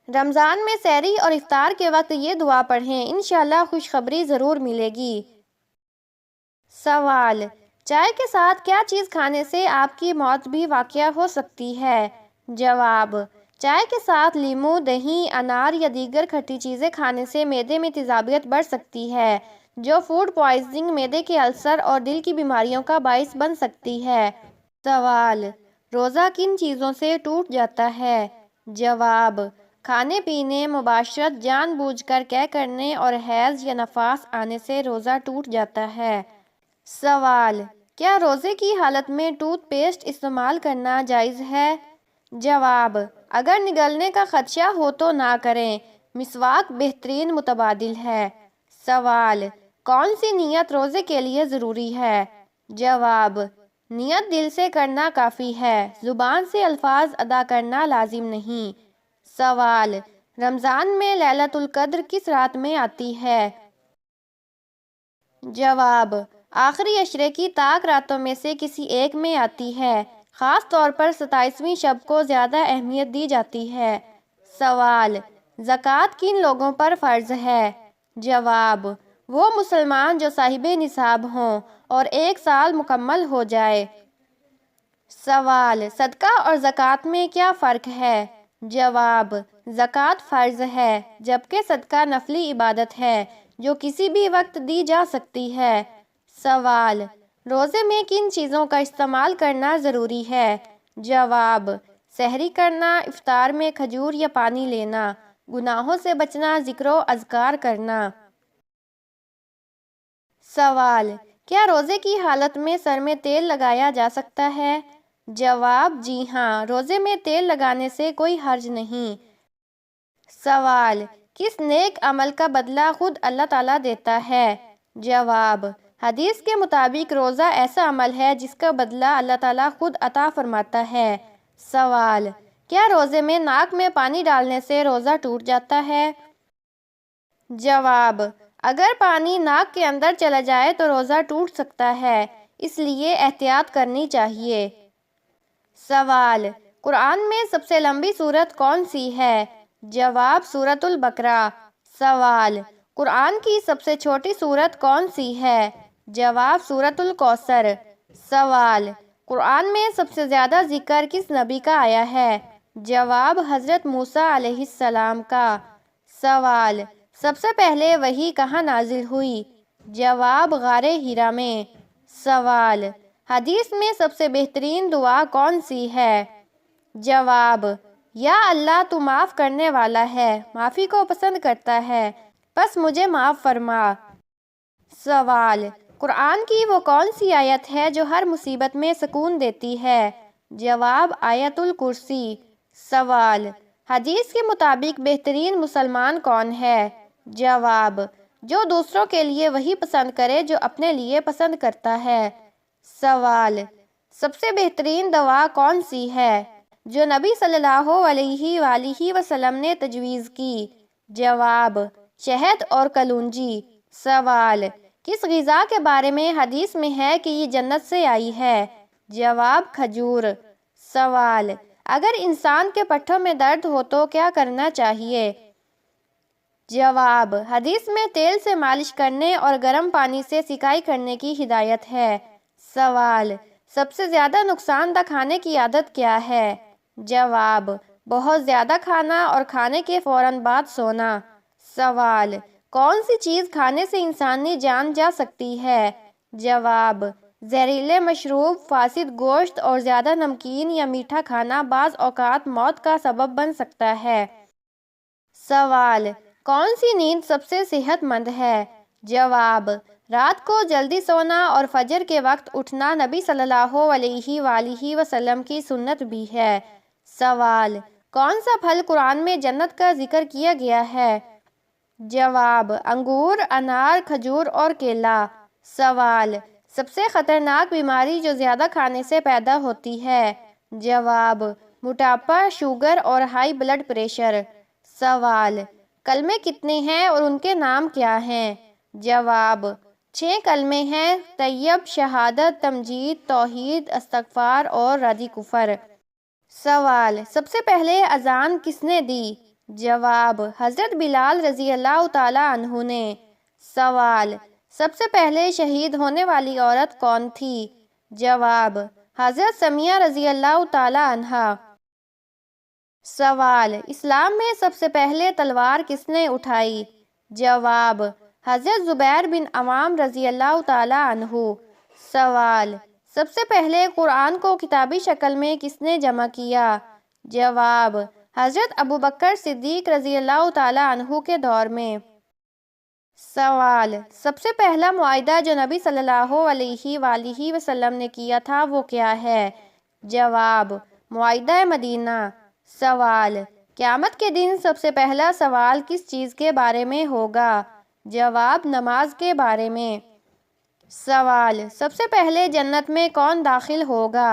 رمضان میں سحری اور افطار کے وقت یہ دعا پڑھیں، انشاءاللہ خوشخبری ضرور ملے گی۔ سوال: چائے کے ساتھ کیا چیز کھانے سے آپ کی موت بھی واقع ہو سکتی ہے؟ جواب: چائے کے ساتھ لیموں، دہی، انار یا دیگر کھٹی چیزیں کھانے سے معدے میں تیزابیت بڑھ سکتی ہے جو فوڈ پوائزننگ، معدے کے السر اور دل کی بیماریوں کا باعث بن سکتی ہے۔ سوال: روزہ کن چیزوں سے ٹوٹ جاتا ہے؟ جواب: کھانے پینے، مباشرت، جان بوجھ کر قے کرنے اور حیض یا نفاس آنے سے روزہ ٹوٹ جاتا ہے۔ سوال: کیا روزے کی حالت میں ٹوتھ پیسٹ استعمال کرنا جائز ہے؟ جواب: اگر نگلنے کا خدشہ ہو تو نہ کریں، مسواک بہترین متبادل ہے۔ سوال: کون سی نیت روزے کے لیے ضروری ہے؟ جواب: نیت دل سے کرنا کافی ہے، زبان سے الفاظ ادا کرنا لازم نہیں۔ سوال: رمضان میں لیلۃ القدر کس رات میں آتی ہے؟ جواب: آخری عشرے کی طاق راتوں میں سے کسی ایک میں آتی ہے، خاص طور پر 27ویں شب کو زیادہ اہمیت دی جاتی ہے۔ سوال: زکوٰۃ کن لوگوں پر فرض ہے؟ جواب: وہ مسلمان جو صاحب نصاب ہوں اور 1 سال مکمل ہو جائے۔ سوال: صدقہ اور زکوٰۃ میں کیا فرق ہے؟ جواب: زکوٰۃ فرض ہے، جبکہ صدقہ نفلی عبادت ہے جو کسی بھی وقت دی جا سکتی ہے۔ سوال: روزے میں کن چیزوں کا استعمال کرنا ضروری ہے؟ جواب: سحری کرنا، افطار میں کھجور یا پانی لینا، گناہوں سے بچنا، ذکر و اذکار کرنا۔ سوال: کیا روزے کی حالت میں سر میں تیل لگایا جا سکتا ہے؟ جواب: جی ہاں، روزے میں تیل لگانے سے کوئی حرج نہیں۔ سوال: کس نیک عمل کا بدلہ خود اللہ تعالیٰ دیتا ہے؟ جواب: حدیث کے مطابق روزہ ایسا عمل ہے جس کا بدلہ اللہ تعالیٰ خود عطا فرماتا ہے۔ سوال: کیا روزے میں ناک میں پانی ڈالنے سے روزہ ٹوٹ جاتا ہے؟ جواب: اگر پانی ناک کے اندر چلا جائے تو روزہ ٹوٹ سکتا ہے، اس لیے احتیاط کرنی چاہیے۔ سوال: قرآن میں سب سے لمبی سورت کون سی ہے؟ جواب: سورۃ البقرہ۔ سوال: قرآن کی سب سے چھوٹی سورت کون سی ہے؟ جواب: سورۃ الکوثر۔ سوال: قرآن میں سب سے زیادہ ذکر کس نبی کا آیا ہے؟ جواب: حضرت موسیٰ علیہ السلام کا۔ سوال: سب سے پہلے وحی کہاں نازل ہوئی؟ جواب: غار حرا میں۔ سوال: حدیث میں سب سے بہترین دعا کون سی ہے؟ جواب: یا اللہ تو معاف کرنے والا ہے، معافی کو پسند کرتا ہے، پس مجھے معاف فرما۔ سوال: قرآن کی وہ کون سی آیت ہے جو ہر مصیبت میں سکون دیتی ہے؟ جواب: آیت الکرسی۔ سوال: حدیث کے مطابق بہترین مسلمان کون ہے؟ جواب: جو دوسروں کے لیے وہی پسند کرے جو اپنے لیے پسند کرتا ہے۔ سوال: سب سے بہترین دوا کون سی ہے جو نبی صلی اللہ علیہ وآلہ وسلم نے تجویز کی؟ جواب: شہد اور کلونجی۔ سوال: کس غذا کے بارے میں حدیث میں ہے کہ یہ جنت سے آئی ہے؟ جواب: کھجور۔ سوال: اگر انسان کے پٹھوں میں درد ہو تو کیا کرنا چاہیے؟ جواب: حدیث میں تیل سے مالش کرنے اور گرم پانی سے سیکائی کرنے کی ہدایت ہے۔ سوال: سب سے زیادہ نقصان دہ کھانے کی عادت کیا ہے؟ جواب: بہت زیادہ کھانا اور کھانے کے فوراً بعد سونا۔ سوال: کون سی چیز کھانے سے انسانی جان جا سکتی ہے؟ جواب: زہریلے مشروب، فاسد گوشت اور زیادہ نمکین یا میٹھا کھانا بعض اوقات موت کا سبب بن سکتا ہے۔ سوال: کون سی نیند سب سے صحت مند ہے؟ جواب: رات کو جلدی سونا اور فجر کے وقت اٹھنا نبی صلی اللہ علیہ وآلہ وسلم کی سنت بھی ہے۔ سوال: کون سا پھل قرآن میں جنت کا ذکر کیا گیا ہے؟ جواب: انگور، انار، کھجور اور کیلا۔ سوال: سب سے خطرناک بیماری جو زیادہ کھانے سے پیدا ہوتی ہے؟ جواب: موٹاپا، شوگر اور ہائی بلڈ پریشر۔ سوال: کلمے کتنے ہیں اور ان کے نام کیا ہیں؟ جواب: 6 کلمے ہیں: طیب، شہادت، تمجید، توحید، استغفار اور ردی کفر۔ سوال: سب سے پہلے اذان کس نے دی؟ جواب: حضرت بلال رضی اللہ تعالیٰ عنہ نے۔ سوال: سب سے پہلے شہید ہونے والی عورت کون تھی؟ جواب: حضرت سمیہ رضی اللہ تعالیٰ عنہا۔ سوال: اسلام میں سب سے پہلے تلوار کس نے اٹھائی؟ جواب: حضرت زبیر بن عوام رضی اللہ تعالیٰ عنہ۔ سوال: سب سے پہلے قرآن کو کتابی شکل میں کس نے جمع کیا؟ جواب: حضرت ابوبکر صدیق رضی اللہ تعالیٰ عنہ کے دور میں۔ سوال: سب سے پہلا معاہدہ جو نبی صلی اللہ علیہ وآلہ وسلم نے کیا تھا وہ کیا ہے؟ جواب: معاہدہ مدینہ۔ سوال: قیامت کے دن سب سے پہلا سوال کس چیز کے بارے میں ہوگا؟ جواب: نماز کے بارے میں۔ سوال: سب سے پہلے جنت میں کون داخل ہوگا؟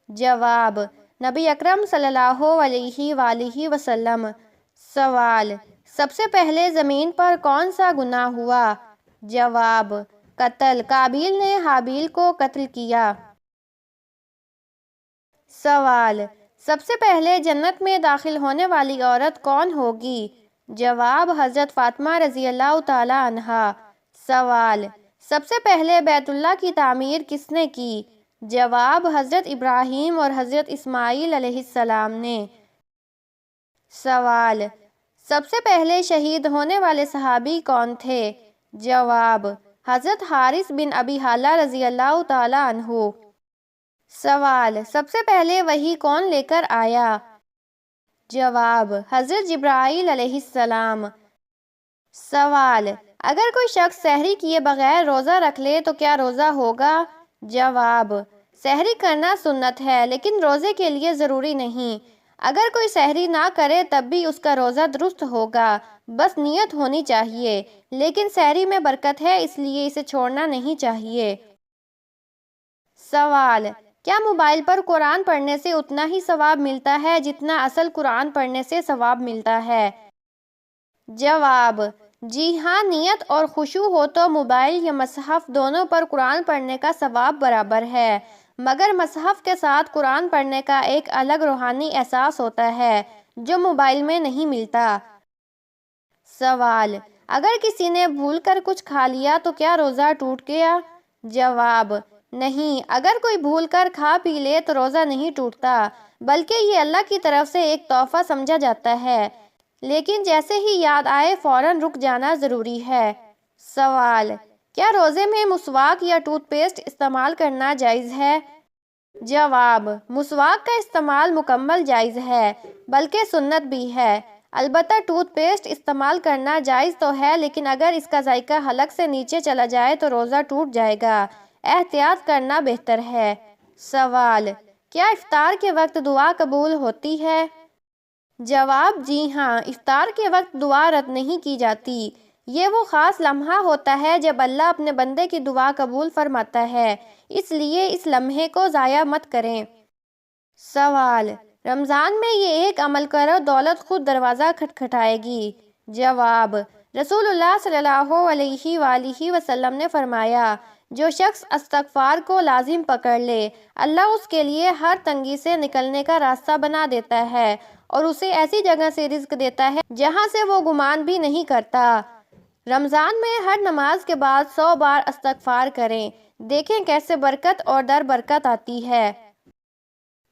جواب: نبی اکرم صلی اللہ علیہ وآلہ وسلم۔ سوال: سب سے پہلے زمین پر کون سا گناہ ہوا؟ جواب: قتل، قابیل نے حابیل کو قتل کیا۔ سوال: سب سے پہلے جنت میں داخل ہونے والی عورت کون ہوگی؟ جواب: حضرت فاطمہ رضی اللہ تعالی عنہا۔ سوال: سب سے پہلے بیت اللہ کی تعمیر کس نے کی؟ جواب: حضرت ابراہیم اور حضرت اسماعیل علیہ السلام نے۔ سوال: سب سے پہلے شہید ہونے والے صحابی کون تھے؟ جواب: حضرت حارث بن ابی حالہ رضی اللہ تعالی عنہ۔ سوال: سب سے پہلے وحی کون لے کر آیا؟ جواب: حضرت جبرائیل علیہ السلام۔ سوال: اگر کوئی شخص سحری کیے بغیر روزہ رکھ لے تو کیا روزہ ہوگا؟ جواب: سحری کرنا سنت ہے لیکن روزے کے لیے ضروری نہیں۔ اگر کوئی سحری نہ کرے تب بھی اس کا روزہ درست ہوگا، بس نیت ہونی چاہیے۔ لیکن سحری میں برکت ہے اس لیے اسے چھوڑنا نہیں چاہیے۔ سوال: کیا موبائل پر قرآن پڑھنے سے اتنا ہی ثواب ملتا ہے جتنا اصل قرآن پڑھنے سے ثواب ملتا ہے؟ جواب: جی ہاں، نیت اور خشوع ہو تو موبائل یا مصحف دونوں پر قرآن پڑھنے کا ثواب برابر ہے، مگر مصحف کے ساتھ قرآن پڑھنے کا ایک الگ روحانی احساس ہوتا ہے جو موبائل میں نہیں ملتا۔ سوال: اگر کسی نے بھول کر کچھ کھا لیا تو کیا روزہ ٹوٹ گیا؟ جواب: نہیں، اگر کوئی بھول کر کھا پی لے تو روزہ نہیں ٹوٹتا، بلکہ یہ اللہ کی طرف سے ایک تحفہ سمجھا جاتا ہے، لیکن جیسے ہی یاد آئے فوراً رک جانا ضروری ہے۔ سوال: کیا روزے میں مسواک یا ٹوتھ پیسٹ استعمال کرنا جائز ہے؟ جواب: مسواک کا استعمال مکمل جائز ہے، بلکہ سنت بھی ہے۔ البتہ ٹوتھ پیسٹ استعمال کرنا جائز تو ہے لیکن اگر اس کا ذائقہ حلق سے نیچے چلا جائے تو روزہ ٹوٹ جائے گا، احتیاط کرنا بہتر ہے۔ سوال: کیا افطار کے وقت دعا قبول ہوتی ہے؟ جواب: جی ہاں، افطار کے وقت دعا رد نہیں کی جاتی۔ یہ وہ خاص لمحہ ہوتا ہے جب اللہ اپنے بندے کی دعا قبول فرماتا ہے، اس لیے اس لمحے کو ضائع مت کریں۔ سوال: رمضان میں یہ ایک عمل کرو دولت خود دروازہ کھٹکھٹائے گی۔ جواب: رسول اللہ صلی اللہ علیہ وآلہ وسلم نے فرمایا، جو شخص استغفار کو لازم پکڑ لے اللہ اس کے لیے ہر تنگی سے نکلنے کا راستہ بنا دیتا ہے اور اسے ایسی جگہ سے رزق دیتا ہے جہاں سے وہ گمان بھی نہیں کرتا۔ رمضان میں ہر نماز کے بعد 100 بار استغفار کریں، دیکھیں کیسے برکت اور در برکت آتی ہے۔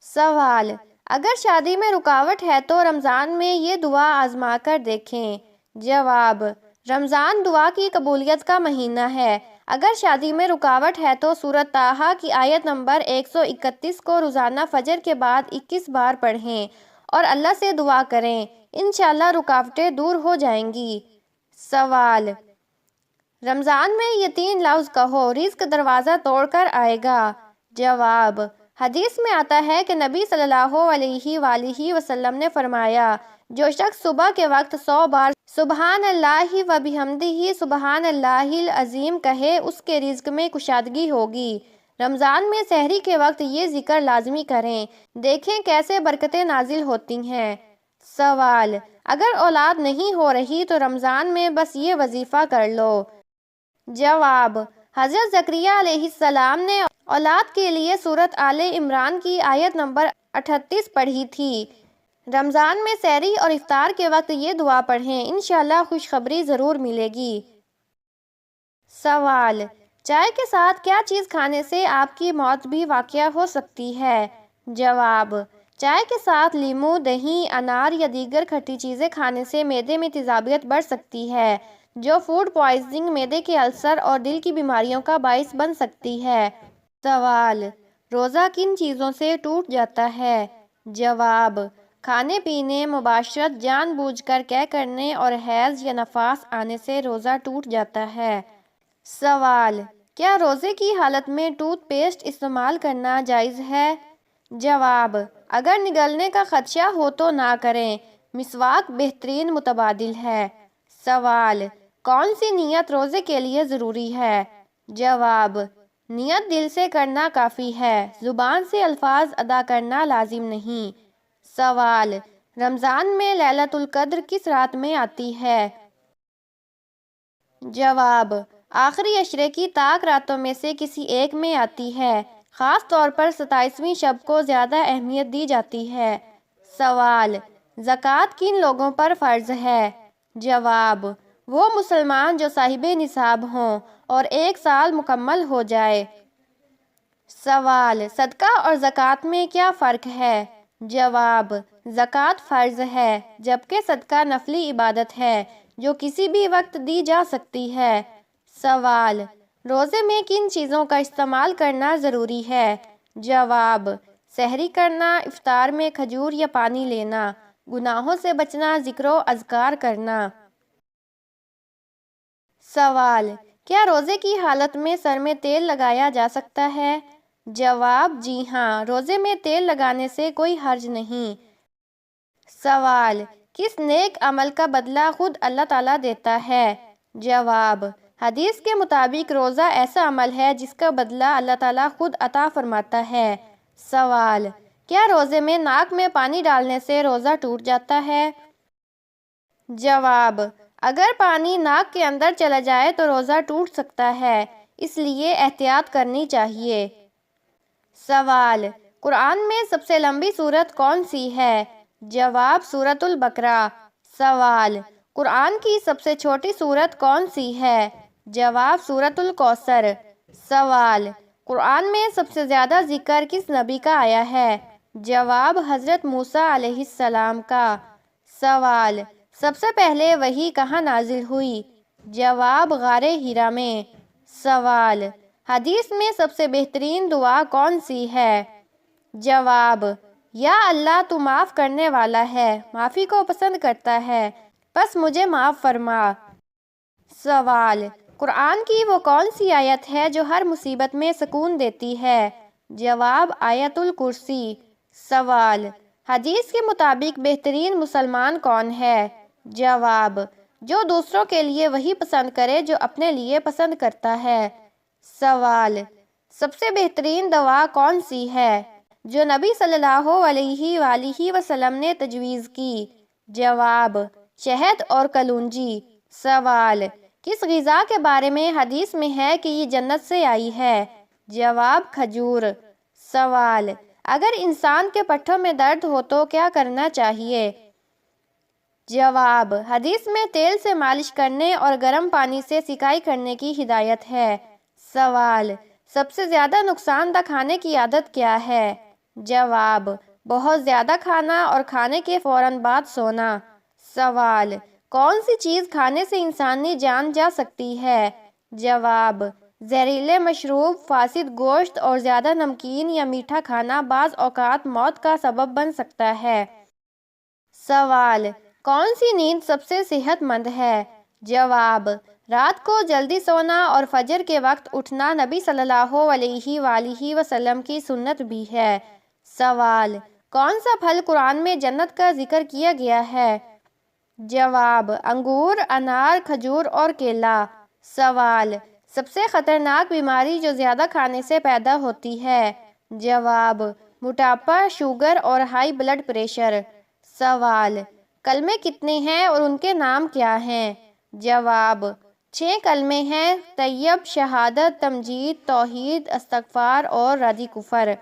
سوال: اگر شادی میں رکاوٹ ہے تو رمضان میں یہ دعا آزما کر دیکھیں۔ جواب: رمضان دعا کی قبولیت کا مہینہ ہے۔ اگر شادی میں رکاوٹ ہے تو سورۃ طٰہٰ کی آیت نمبر 131 کو روزانہ فجر کے بعد 21 بار پڑھیں اور اللہ سے دعا کریں، انشاءاللہ رکاوٹیں دور ہو جائیں گی۔ سوال: رمضان میں یہ 3 لفظ کہو، رزق دروازہ توڑ کر آئے گا۔ جواب: حدیث میں آتا ہے کہ نبی صلی اللہ علیہ وآلہ وسلم نے فرمایا، جو شخص صبح کے وقت 100 بار سبحان اللہ و بحمدہ سبحان اللہ العظیم کہے اس کے رزق میں کشادگی ہوگی۔ رمضان میں سحری کے وقت یہ ذکر لازمی کریں، دیکھیں کیسے برکتیں نازل ہوتی ہیں۔ سوال: اگر اولاد نہیں ہو رہی تو رمضان میں بس یہ وظیفہ کر لو۔ جواب: حضرت زکریا علیہ السلام نے اولاد کے لیے سورۃ آل عمران کی آیت نمبر 38 پڑھی تھی۔ رمضان میں سحری اور افطار کے وقت یہ دعا پڑھیں، انشاءاللہ خوشخبری ضرور ملے گی۔ سوال: چائے کے ساتھ کیا چیز کھانے سے آپ کی موت بھی واقع ہو سکتی ہے؟ جواب: چائے کے ساتھ لیموں، دہی، انار یا دیگر کھٹی چیزیں کھانے سے معدے میں تیزابیت بڑھ سکتی ہے، جو فوڈ پوائزننگ، معدے کے السر اور دل کی بیماریوں کا باعث بن سکتی ہے۔ سوال: روزہ کن چیزوں سے ٹوٹ جاتا ہے؟ جواب: کھانے پینے، مباشرت، جان بوجھ کر قے کرنے اور حیض یا نفاس آنے سے روزہ ٹوٹ جاتا ہے۔ سوال: کیا روزے کی حالت میں ٹوتھ پیسٹ استعمال کرنا جائز ہے؟ جواب: اگر نگلنے کا خدشہ ہو تو نہ کریں، مسواک بہترین متبادل ہے۔ سوال: کون سی نیت روزے کے لیے ضروری ہے؟ جواب: نیت دل سے کرنا کافی ہے، زبان سے الفاظ ادا کرنا لازم نہیں۔ سوال: رمضان میں لیلۃ القدر کس رات میں آتی ہے؟ جواب: آخری عشرے کی طاق راتوں میں سے کسی ایک میں آتی ہے، خاص طور پر 27ویں شب کو زیادہ اہمیت دی جاتی ہے۔ سوال: زکوٰۃ کن لوگوں پر فرض ہے؟ جواب: وہ مسلمان جو صاحب نصاب ہوں اور 1 سال مکمل ہو جائے۔ سوال: صدقہ اور زکوٰۃ میں کیا فرق ہے؟ جواب: زکوٰۃ فرض ہے، جبکہ صدقہ نفلی عبادت ہے جو کسی بھی وقت دی جا سکتی ہے۔ سوال: روزے میں کن چیزوں کا استعمال کرنا ضروری ہے؟ جواب: سحری کرنا، افطار میں کھجور یا پانی لینا، گناہوں سے بچنا، ذکر و اذکار کرنا۔ سوال: کیا روزے کی حالت میں سر میں تیل لگایا جا سکتا ہے؟ جواب: جی ہاں، روزے میں تیل لگانے سے کوئی حرج نہیں۔ سوال: کس نیک عمل کا بدلہ خود اللہ تعالیٰ دیتا ہے؟ جواب: حدیث کے مطابق روزہ ایسا عمل ہے جس کا بدلہ اللہ تعالیٰ خود عطا فرماتا ہے۔ سوال: کیا روزے میں ناک میں پانی ڈالنے سے روزہ ٹوٹ جاتا ہے؟ جواب: اگر پانی ناک کے اندر چلا جائے تو روزہ ٹوٹ سکتا ہے، اس لیے احتیاط کرنی چاہیے۔ سوال: قرآن میں سب سے لمبی سورت کون سی ہے؟ جواب: سورۃ البقرہ۔ سوال: قرآن کی سب سے چھوٹی سورت کون سی ہے؟ جواب: سورۃ الکوثر۔ سوال: قرآن میں سب سے زیادہ ذکر کس نبی کا آیا ہے؟ جواب: حضرت موسیٰ علیہ السلام کا۔ سوال: سب سے پہلے وحی کہاں نازل ہوئی؟ جواب: غار حرا میں۔ سوال: حدیث میں سب سے بہترین دعا کون سی ہے؟ جواب: یا اللہ تو معاف کرنے والا ہے، معافی کو پسند کرتا ہے، پس مجھے معاف فرما۔ سوال: قرآن کی وہ کون سی آیت ہے جو ہر مصیبت میں سکون دیتی ہے؟ جواب: آیت الکرسی۔ سوال: حدیث کے مطابق بہترین مسلمان کون ہے؟ جواب: جو دوسروں کے لیے وہی پسند کرے جو اپنے لیے پسند کرتا ہے۔ سوال: سب سے بہترین دوا کون سی ہے جو نبی صلی اللہ علیہ وآلہ وسلم نے تجویز کی؟ جواب: شہد اور کلونجی۔ سوال: کس غذا کے بارے میں حدیث میں ہے کہ یہ جنت سے آئی ہے؟ جواب: کھجور۔ سوال: اگر انسان کے پٹھوں میں درد ہو تو کیا کرنا چاہیے؟ جواب: حدیث میں تیل سے مالش کرنے اور گرم پانی سے سیکائی کرنے کی ہدایت ہے۔ سوال: سب سے زیادہ نقصان دہ کھانے کی عادت کیا ہے؟ جواب: بہت زیادہ کھانا اور کھانے کے فوراً بعد سونا۔ سوال: کون سی چیز کھانے سے انسانی جان جا سکتی ہے؟ جواب: زہریلے مشروب، فاسد گوشت اور زیادہ نمکین یا میٹھا کھانا بعض اوقات موت کا سبب بن سکتا ہے۔ سوال: کون سی نیند سب سے صحت مند ہے؟ جواب: رات کو جلدی سونا اور فجر کے وقت اٹھنا نبی صلی اللہ علیہ وآلہ وسلم کی سنت بھی ہے۔ سوال: کون سا پھل قرآن میں جنت کا ذکر کیا گیا ہے؟ جواب: انگور، انار، کھجور اور کیلا۔ سوال: سب سے خطرناک بیماری جو زیادہ کھانے سے پیدا ہوتی ہے؟ جواب: موٹاپا، شوگر اور ہائی بلڈ پریشر۔ سوال: کلمے کتنے ہیں اور ان کے نام کیا ہیں؟ جواب: 6 کلمے ہیں: طیب، شہادت، تمجید، توحید، استغفار اور ردی کفر۔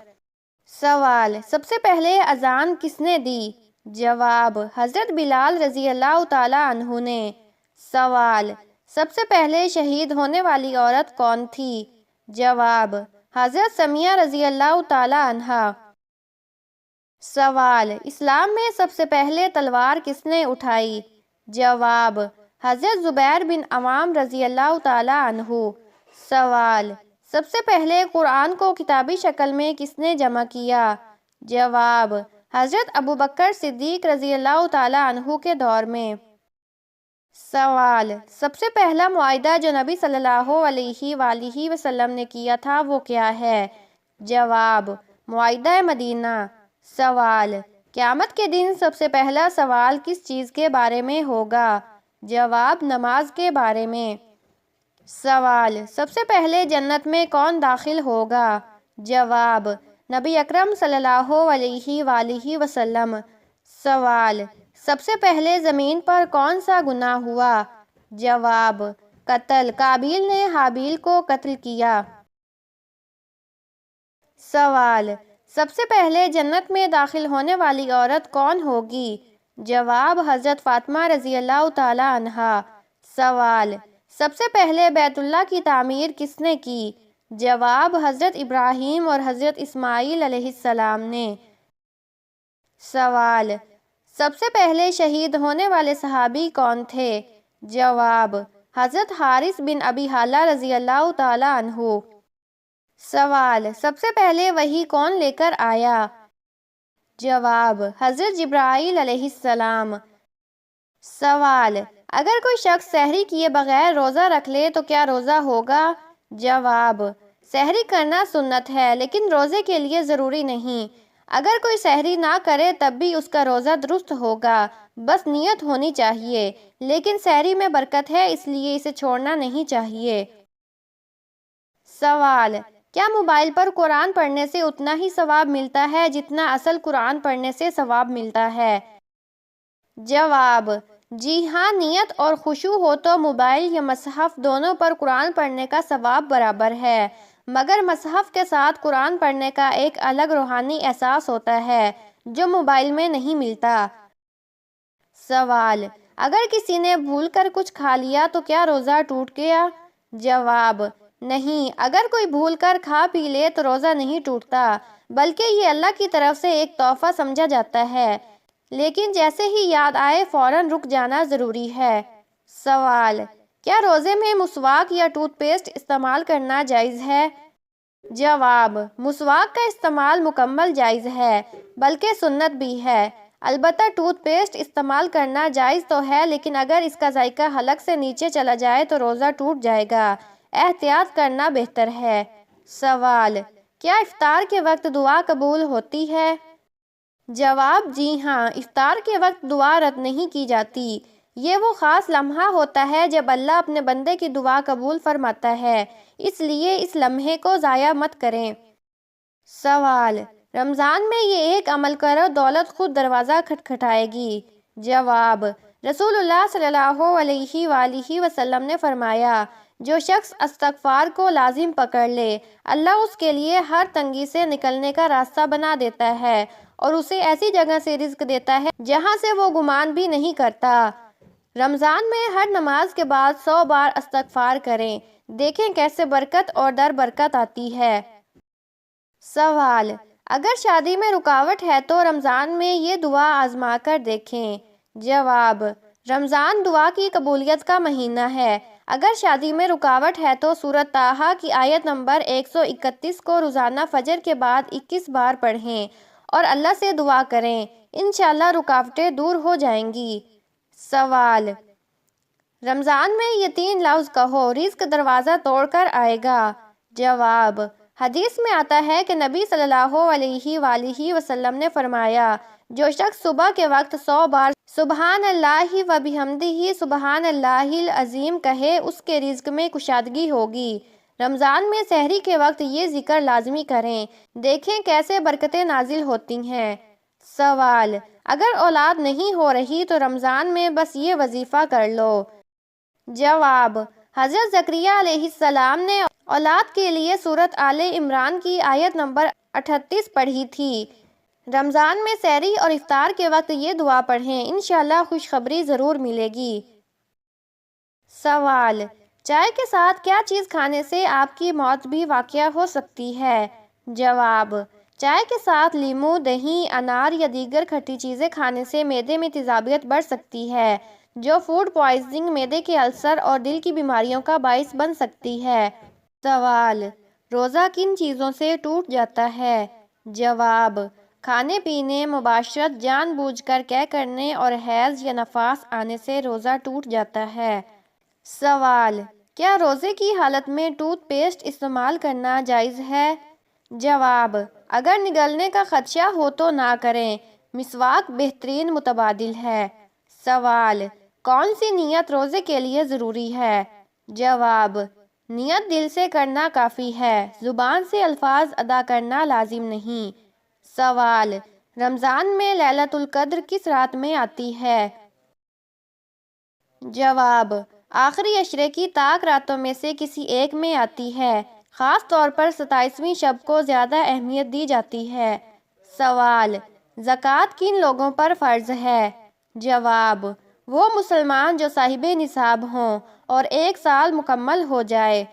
سوال: سب سے پہلے اذان کس نے دی؟ جواب: حضرت بلال رضی اللہ تعالیٰ عنہ نے۔ سوال: سب سے پہلے شہید ہونے والی عورت کون تھی؟ جواب: حضرت سمیہ رضی اللہ تعالیٰ عنہا۔ سوال: اسلام میں سب سے پہلے تلوار کس نے اٹھائی؟ جواب: حضرت زبیر بن عوام رضی اللہ تعالیٰ عنہ۔ سوال: سب سے پہلے قرآن کو کتابی شکل میں کس نے جمع کیا؟ جواب: حضرت ابوبکر صدیق رضی اللہ تعالی عنہ کے دور میں۔ سوال: سب سے پہلا معاہدہ جو نبی صلی اللہ علیہ وآلہ وسلم نے کیا تھا وہ کیا ہے؟ جواب: معاہدہ مدینہ۔ سوال: قیامت کے دن سب سے پہلا سوال کس چیز کے بارے میں ہوگا؟ جواب: نماز کے بارے میں۔ سوال: سب سے پہلے جنت میں کون داخل ہوگا؟ جواب: نبی اکرم صلی اللہ علیہ وآلہ وسلم۔ سوال: سب سے پہلے زمین پر کون سا گناہ ہوا؟ جواب: قتل، قابیل نے حابیل کو قتل کیا۔ سوال: سب سے پہلے جنت میں داخل ہونے والی عورت کون ہوگی؟ جواب: حضرت فاطمہ رضی اللہ تعالی عنہا۔ سوال: سب سے پہلے بیت اللہ کی تعمیر کس نے کی؟ جواب: حضرت ابراہیم اور حضرت اسماعیل علیہ السلام نے۔ سوال: سب سے پہلے شہید ہونے والے صحابی کون تھے؟ جواب: حضرت حارث بن ابی حالہ رضی اللہ تعالی عنہ۔ سوال: سب سے پہلے وحی کون لے کر آیا؟ جواب: حضرت جبرائیل علیہ السلام۔ سوال: اگر کوئی شخص سحری کیے بغیر روزہ رکھ لے تو کیا روزہ ہوگا؟ جواب: سحری کرنا سنت ہے لیکن روزے کے لیے ضروری نہیں۔ اگر کوئی سحری نہ کرے تب بھی اس کا روزہ درست ہوگا، بس نیت ہونی چاہیے۔ لیکن سحری میں برکت ہے اس لیے اسے چھوڑنا نہیں چاہیے۔ سوال: کیا موبائل پر قرآن پڑھنے سے اتنا ہی ثواب ملتا ہے جتنا اصل قرآن پڑھنے سے ثواب ملتا ہے؟ جواب: جی ہاں، نیت اور خشوع ہو تو موبائل یا مصحف دونوں پر قرآن پڑھنے کا ثواب برابر ہے، مگر مصحف کے ساتھ قرآن پڑھنے کا ایک الگ روحانی احساس ہوتا ہے جو موبائل میں نہیں ملتا۔ سوال: اگر کسی نے بھول کر کچھ کھا لیا تو کیا روزہ ٹوٹ گیا؟ جواب: نہیں، اگر کوئی بھول کر کھا پی لے تو روزہ نہیں ٹوٹتا، بلکہ یہ اللہ کی طرف سے ایک تحفہ سمجھا جاتا ہے، لیکن جیسے ہی یاد آئے فوراً رک جانا ضروری ہے۔ سوال: کیا روزے میں مسواک یا ٹوتھ پیسٹ استعمال کرنا جائز ہے؟ جواب: مسواک کا استعمال مکمل جائز ہے، بلکہ سنت بھی ہے۔ البتہ ٹوتھ پیسٹ استعمال کرنا جائز تو ہے لیکن اگر اس کا ذائقہ حلق سے نیچے چلا جائے تو روزہ ٹوٹ جائے گا، احتیاط کرنا بہتر ہے۔ سوال: کیا افطار کے وقت دعا قبول ہوتی ہے؟ جواب: جی ہاں، افطار کے وقت دعا رد نہیں کی جاتی۔ یہ وہ خاص لمحہ ہوتا ہے جب اللہ اپنے بندے کی دعا قبول فرماتا ہے، اس لیے اس لمحے کو ضائع مت کریں۔ سوال: رمضان میں یہ ایک عمل کرو دولت خود دروازہ کھٹکھٹائے گی۔ جواب: رسول اللہ صلی اللہ علیہ وآلہ وسلم نے فرمایا، جو شخص استغفار کو لازم پکڑ لے اللہ اس کے لیے ہر تنگی سے نکلنے کا راستہ بنا دیتا ہے اور اسے ایسی جگہ سے رزق دیتا ہے جہاں سے وہ گمان بھی نہیں کرتا۔ رمضان میں ہر نماز کے بعد 100 بار استغفار کریں، دیکھیں کیسے برکت اور در برکت آتی ہے۔ سوال: اگر شادی میں رکاوٹ ہے تو رمضان میں یہ دعا آزما کر دیکھیں۔ جواب: رمضان دعا کی قبولیت کا مہینہ ہے۔ اگر شادی میں رکاوٹ ہے تو سورۃ طٰہٰ کی آیت نمبر 131 کو روزانہ فجر کے بعد 21 بار پڑھیں اور اللہ سے دعا کریں، انشاءاللہ رکاوٹیں دور ہو جائیں گی۔ سوال: رمضان میں یہ 3 لفظ کہو، رزق دروازہ توڑ کر آئے گا۔ جواب: حدیث میں آتا ہے کہ نبی صلی اللہ علیہ وآلہ وسلم نے فرمایا، جو شخص صبح کے وقت 100 بار سبحان اللہ و بحمدہ سبحان اللہ العظیم کہے اس کے رزق میں کشادگی ہوگی۔ رمضان میں سحری کے وقت یہ ذکر لازمی کریں، دیکھیں کیسے برکتیں نازل ہوتی ہیں۔ سوال: اگر اولاد نہیں ہو رہی تو رمضان میں بس یہ وظیفہ کر لو۔ جواب: حضرت زکریا علیہ السلام نے اولاد کے لیے سورۃ آل عمران کی آیت نمبر 38 پڑھی تھی۔ رمضان میں سحری اور افطار کے وقت یہ دعا پڑھیں، انشاءاللہ خوشخبری ضرور ملے گی۔ سوال: چائے کے ساتھ کیا چیز کھانے سے آپ کی موت بھی واقع ہو سکتی ہے؟ جواب: چائے کے ساتھ لیموں، دہی، انار یا دیگر کھٹی چیزیں کھانے سے معدے میں تیزابیت بڑھ سکتی ہے، جو فوڈ پوائزننگ، معدے کے السر اور دل کی بیماریوں کا باعث بن سکتی ہے۔ سوال: روزہ کن چیزوں سے ٹوٹ جاتا ہے؟ جواب: کھانے پینے، مباشرت، جان بوجھ کر طے کرنے اور حیض یا نفاس آنے سے روزہ ٹوٹ جاتا ہے۔ سوال: کیا روزے کی حالت میں ٹوتھ پیسٹ استعمال کرنا جائز ہے؟ جواب: اگر نگلنے کا خدشہ ہو تو نہ کریں، مسواک بہترین متبادل ہے۔ سوال: کون سی نیت روزے کے لیے ضروری ہے؟ جواب: نیت دل سے کرنا کافی ہے، زبان سے الفاظ ادا کرنا لازم نہیں۔ سوال: رمضان میں لیلۃ القدر کس رات میں آتی ہے؟ جواب: آخری عشرے کی طاق راتوں میں سے کسی ایک میں آتی ہے، خاص طور پر 27ویں شب کو زیادہ اہمیت دی جاتی ہے۔ سوال: زکوٰۃ کن لوگوں پر فرض ہے؟ جواب: وہ مسلمان جو صاحب نصاب ہوں اور 1 سال مکمل ہو جائے۔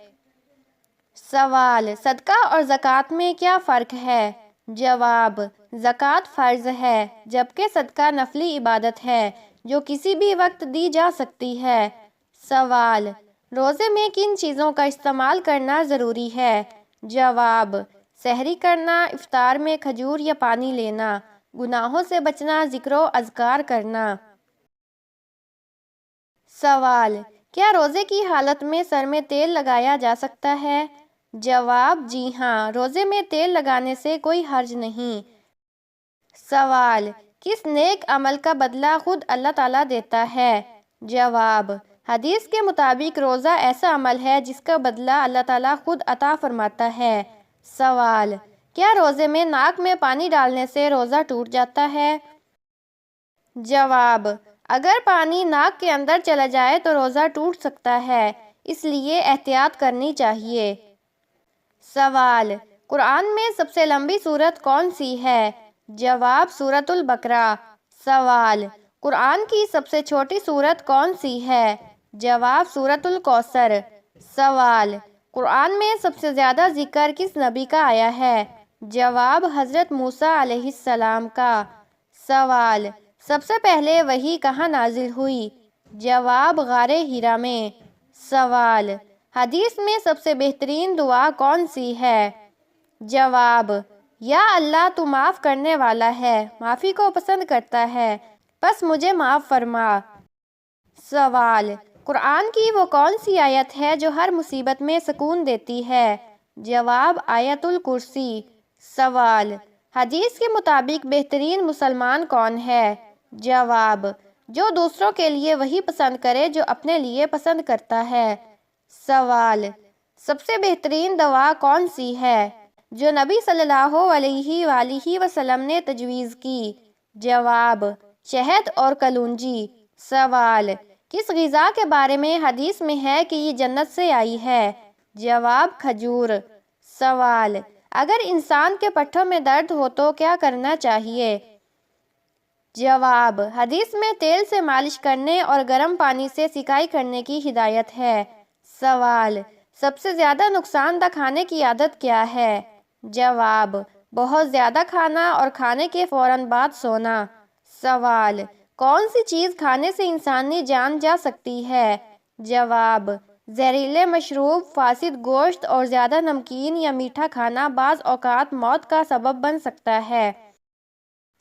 سوال: صدقہ اور زکوٰۃ میں کیا فرق ہے؟ جواب: زکوٰۃ فرض ہے جبکہ صدقہ نفلی عبادت ہے جو کسی بھی وقت دی جا سکتی ہے۔ سوال: روزے میں کن چیزوں کا استعمال کرنا ضروری ہے؟ جواب: سحری کرنا، افطار میں کھجور یا پانی لینا، گناہوں سے بچنا، ذکر و اذکار کرنا۔ سوال: کیا روزے کی حالت میں سر میں تیل لگایا جا سکتا ہے؟ جواب: جی ہاں، روزے میں تیل لگانے سے کوئی حرج نہیں۔ سوال: کس نیک عمل کا بدلہ خود اللہ تعالیٰ دیتا ہے؟ جواب: حدیث کے مطابق روزہ ایسا عمل ہے جس کا بدلہ اللہ تعالیٰ خود عطا فرماتا ہے۔ سوال: کیا روزے میں ناک میں پانی ڈالنے سے روزہ ٹوٹ جاتا ہے؟ جواب: اگر پانی ناک کے اندر چلا جائے تو روزہ ٹوٹ سکتا ہے، اس لیے احتیاط کرنی چاہیے۔ سوال: قرآن میں سب سے لمبی سورت کون سی ہے؟ جواب: سورۃ البقرہ۔ سوال: قرآن کی سب سے چھوٹی سورت کون سی ہے؟ جواب: سورۃ الکوثر۔ سوال: قرآن میں سب سے زیادہ ذکر کس نبی کا آیا ہے؟ جواب: حضرت موسیٰ علیہ السلام کا۔ سوال: سب سے پہلے وحی کہاں نازل ہوئی؟ جواب: غار حرا میں۔ سوال: حدیث میں سب سے بہترین دعا کون سی ہے؟ جواب: یا اللہ تو معاف کرنے والا ہے، معافی کو پسند کرتا ہے، پس مجھے معاف فرما۔ سوال: قرآن کی وہ کون سی آیت ہے جو ہر مصیبت میں سکون دیتی ہے؟ جواب: آیت الکرسی۔ سوال: حدیث کے مطابق بہترین مسلمان کون ہے؟ جواب: جو دوسروں کے لیے وہی پسند کرے جو اپنے لیے پسند کرتا ہے۔ سوال: سب سے بہترین دوا کون سی ہے جو نبی صلی اللہ علیہ وآلہ وسلم نے تجویز کی؟ جواب: شہد اور کلونجی۔ سوال: کس غذا کے بارے میں حدیث میں ہے کہ یہ جنت سے آئی ہے؟ جواب: کھجور۔ سوال: اگر انسان کے پٹھوں میں درد ہو تو کیا کرنا چاہیے؟ جواب: حدیث میں تیل سے مالش کرنے اور گرم پانی سے سیکائی کرنے کی ہدایت ہے۔ سوال: سب سے زیادہ نقصان دہ کھانے کی عادت کیا ہے؟ جواب: بہت زیادہ کھانا اور کھانے کے فوراً بعد سونا۔ سوال: کون سی چیز کھانے سے انسانی جان جا سکتی ہے؟ جواب: زہریلے مشروب، فاسد گوشت اور زیادہ نمکین یا میٹھا کھانا بعض اوقات موت کا سبب بن سکتا ہے۔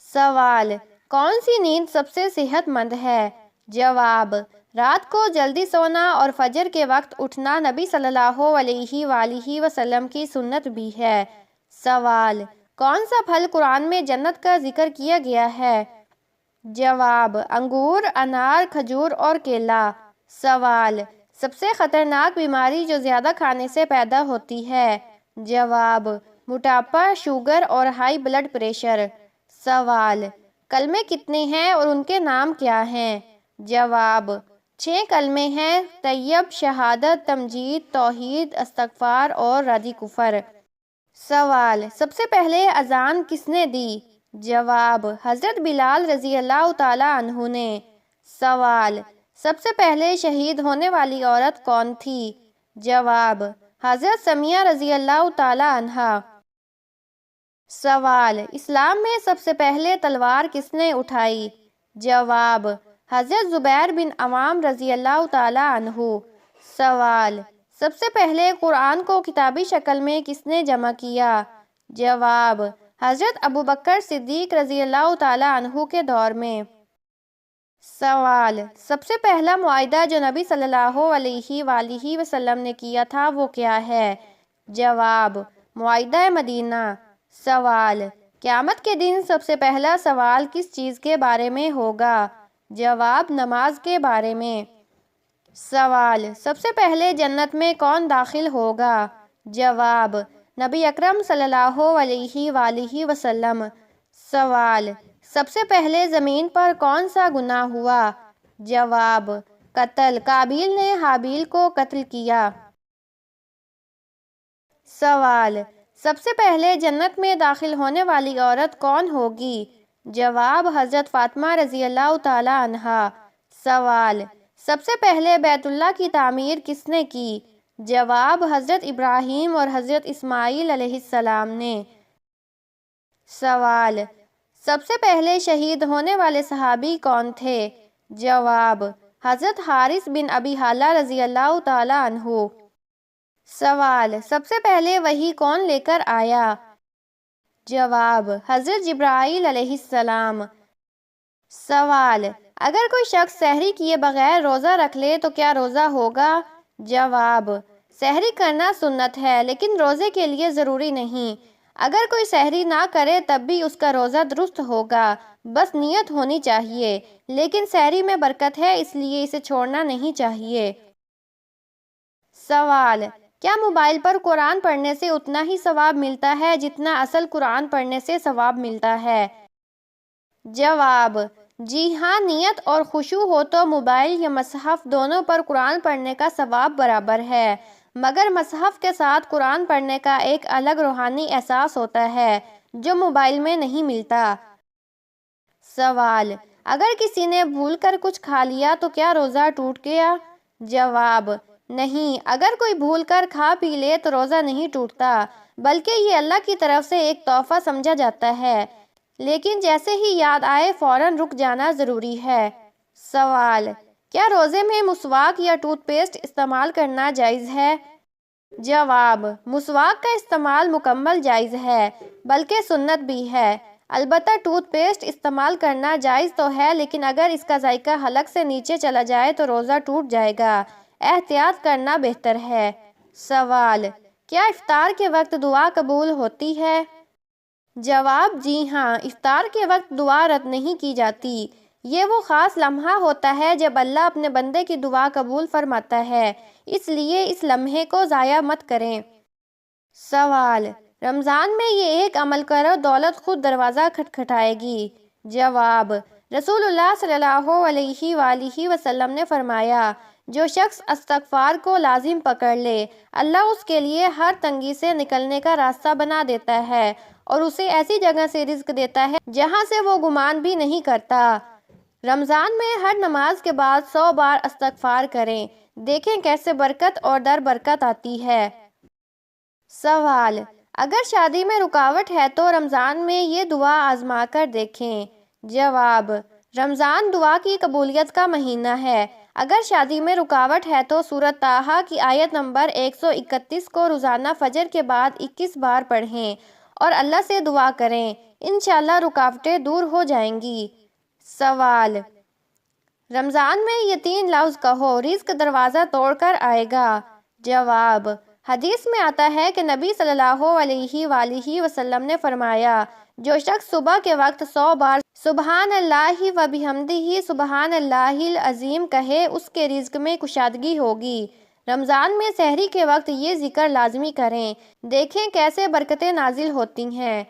سوال: کون سی نیند سب سے صحت مند ہے؟ جواب: رات کو جلدی سونا اور فجر کے وقت اٹھنا نبی صلی اللہ علیہ وآلہ وسلم کی سنت بھی ہے۔ سوال: کون سا پھل قرآن میں جنت کا ذکر کیا گیا ہے؟ جواب: انگور، انار، کھجور اور کیلا۔ سوال: سب سے خطرناک بیماری جو زیادہ کھانے سے پیدا ہوتی ہے؟ جواب: موٹاپا، شوگر اور ہائی بلڈ پریشر۔ سوال: کلمے کتنے ہیں اور ان کے نام کیا ہیں؟ جواب: 6 کلمے ہیں: طیب، شہادت، تمجید، توحید، استغفار اور ردی کفر۔ سوال: سب سے پہلے اذان کس نے دی؟ جواب: حضرت بلال رضی اللہ تعالیٰ عنہ نے۔ سوال: سب سے پہلے شہید ہونے والی عورت کون تھی؟ جواب: حضرت سمیہ رضی اللہ تعالیٰ عنہا۔ سوال: اسلام میں سب سے پہلے تلوار کس نے اٹھائی؟ جواب: حضرت زبیر بن عوام رضی اللہ تعالیٰ عنہ۔ سوال: سب سے پہلے قرآن کو کتابی شکل میں کس نے جمع کیا؟ جواب: حضرت ابوبکر صدیق رضی اللہ تعالی عنہ کے دور میں۔ سوال: سب سے پہلا معاہدہ جو نبی صلی اللہ علیہ وآلہ وسلم نے کیا تھا وہ کیا ہے؟ جواب: معاہدہ مدینہ۔ سوال: قیامت کے دن سب سے پہلا سوال کس چیز کے بارے میں ہوگا؟ جواب: نماز کے بارے میں۔ سوال: سب سے پہلے جنت میں کون داخل ہوگا؟ جواب: نبی اکرم صلی اللہ علیہ وآلہ وسلم۔ سوال: سب سے پہلے زمین پر کون سا گناہ ہوا؟ جواب: قتل، قابیل نے حابیل کو قتل کیا۔ سوال: سب سے پہلے جنت میں داخل ہونے والی عورت کون ہوگی؟ جواب: حضرت فاطمہ رضی اللہ تعالی عنہا۔ سوال: سب سے پہلے بیت اللہ کی تعمیر کس نے کی؟ جواب: حضرت ابراہیم اور حضرت اسماعیل علیہ السلام نے۔ سوال: سب سے پہلے شہید ہونے والے صحابی کون تھے؟ جواب: حضرت حارث بن ابی حالہ رضی اللہ تعالی عنہ۔ سوال: سب سے پہلے وحی کون لے کر آیا؟ جواب: حضرت جبرائیل علیہ السلام۔ سوال: اگر کوئی شخص سحری کیے بغیر روزہ رکھ لے تو کیا روزہ ہوگا؟ جواب: سحری کرنا سنت ہے لیکن روزے کے لیے ضروری نہیں۔ اگر کوئی سحری نہ کرے تب بھی اس کا روزہ درست ہوگا، بس نیت ہونی چاہیے۔ لیکن سحری میں برکت ہے اس لیے اسے چھوڑنا نہیں چاہیے۔ سوال: کیا موبائل پر قرآن پڑھنے سے اتنا ہی ثواب ملتا ہے جتنا اصل قرآن پڑھنے سے ثواب ملتا ہے؟ جواب: جی ہاں، نیت اور خشوع ہو تو موبائل یا مصحف دونوں پر قرآن پڑھنے کا ثواب برابر ہے، مگر مصحف کے ساتھ قرآن پڑھنے کا ایک الگ روحانی احساس ہوتا ہے جو موبائل میں نہیں ملتا۔ سوال: اگر کسی نے بھول کر کچھ کھا لیا تو کیا روزہ ٹوٹ گیا؟ جواب: نہیں، اگر کوئی بھول کر کھا پی لے تو روزہ نہیں ٹوٹتا، بلکہ یہ اللہ کی طرف سے ایک تحفہ سمجھا جاتا ہے، لیکن جیسے ہی یاد آئے فوراً رک جانا ضروری ہے۔ سوال: کیا روزے میں مسواک یا ٹوتھ پیسٹ استعمال کرنا جائز ہے؟ جواب: مسواک کا استعمال مکمل جائز ہے، بلکہ سنت بھی ہے۔ البتہ ٹوتھ پیسٹ استعمال کرنا جائز تو ہے لیکن اگر اس کا ذائقہ حلق سے نیچے چلا جائے تو روزہ ٹوٹ جائے گا، احتیاط کرنا بہتر ہے۔ سوال: کیا افطار کے وقت دعا قبول ہوتی ہے؟ جواب: جی ہاں، افطار کے وقت دعا رد نہیں کی جاتی۔ یہ وہ خاص لمحہ ہوتا ہے جب اللہ اپنے بندے کی دعا قبول فرماتا ہے، اس لیے اس لمحے کو ضائع مت کریں۔ سوال: رمضان میں یہ ایک عمل کرو دولت خود دروازہ کھٹکھٹائے گی۔ جواب: رسول اللہ صلی اللہ علیہ وآلہ وسلم نے فرمایا، جو شخص استغفار کو لازم پکڑ لے، اللہ اس کے لیے ہر تنگی سے نکلنے کا راستہ بنا دیتا ہے اور اسے ایسی جگہ سے رزق دیتا ہے جہاں سے وہ گمان بھی نہیں کرتا۔ رمضان میں ہر نماز کے بعد 100 بار استغفار کریں، دیکھیں کیسے برکت اور در برکت آتی ہے۔ سوال: اگر شادی میں رکاوٹ ہے تو رمضان میں یہ دعا آزما کر دیکھیں۔ جواب: رمضان دعا کی قبولیت کا مہینہ ہے۔ اگر شادی میں رکاوٹ ہے تو سورۃ طٰہٰ کی آیت نمبر 131 کو روزانہ فجر کے بعد 21 بار پڑھیں اور اللہ سے دعا کریں، انشاءاللہ رکاوٹیں دور ہو جائیں گی۔ سوال: رمضان میں یہ 3 لفظ کہو، رزق دروازہ توڑ کر آئے گا۔ جواب: حدیث میں آتا ہے کہ نبی صلی اللہ علیہ وآلہ وسلم نے فرمایا، جو شخص صبح کے وقت 100 بار سبحان اللہ و بحمدہ سبحان اللہ العظیم کہے اس کے رزق میں کشادگی ہوگی۔ رمضان میں سحری کے وقت یہ ذکر لازمی کریں، دیکھیں کیسے برکتیں نازل ہوتی ہیں۔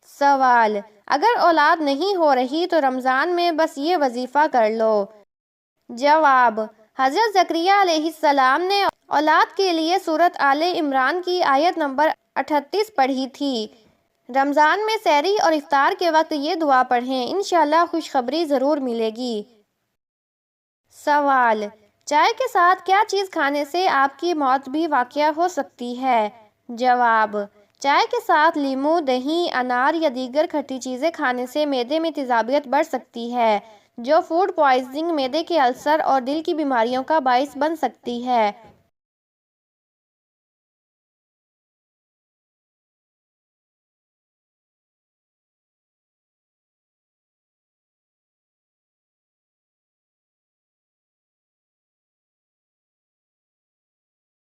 سوال: اگر اولاد نہیں ہو رہی تو رمضان میں بس یہ وظیفہ کر لو۔ جواب: حضرت زکریا علیہ السلام نے اولاد کے لیے سورۃ آل عمران کی آیت نمبر 38 پڑھی تھی۔ رمضان میں سحری اور افطار کے وقت یہ دعا پڑھیں، انشاءاللہ خوشخبری ضرور ملے گی۔ سوال: چائے کے ساتھ کیا چیز کھانے سے آپ کی موت بھی واقع ہو سکتی ہے؟ جواب: چائے کے ساتھ لیموں، دہی، انار یا دیگر کھٹی چیزیں کھانے سے معدے میں تیزابیت بڑھ سکتی ہے، جو فوڈ پوائزننگ، معدے کے السر اور دل کی بیماریوں کا باعث بن سکتی ہے۔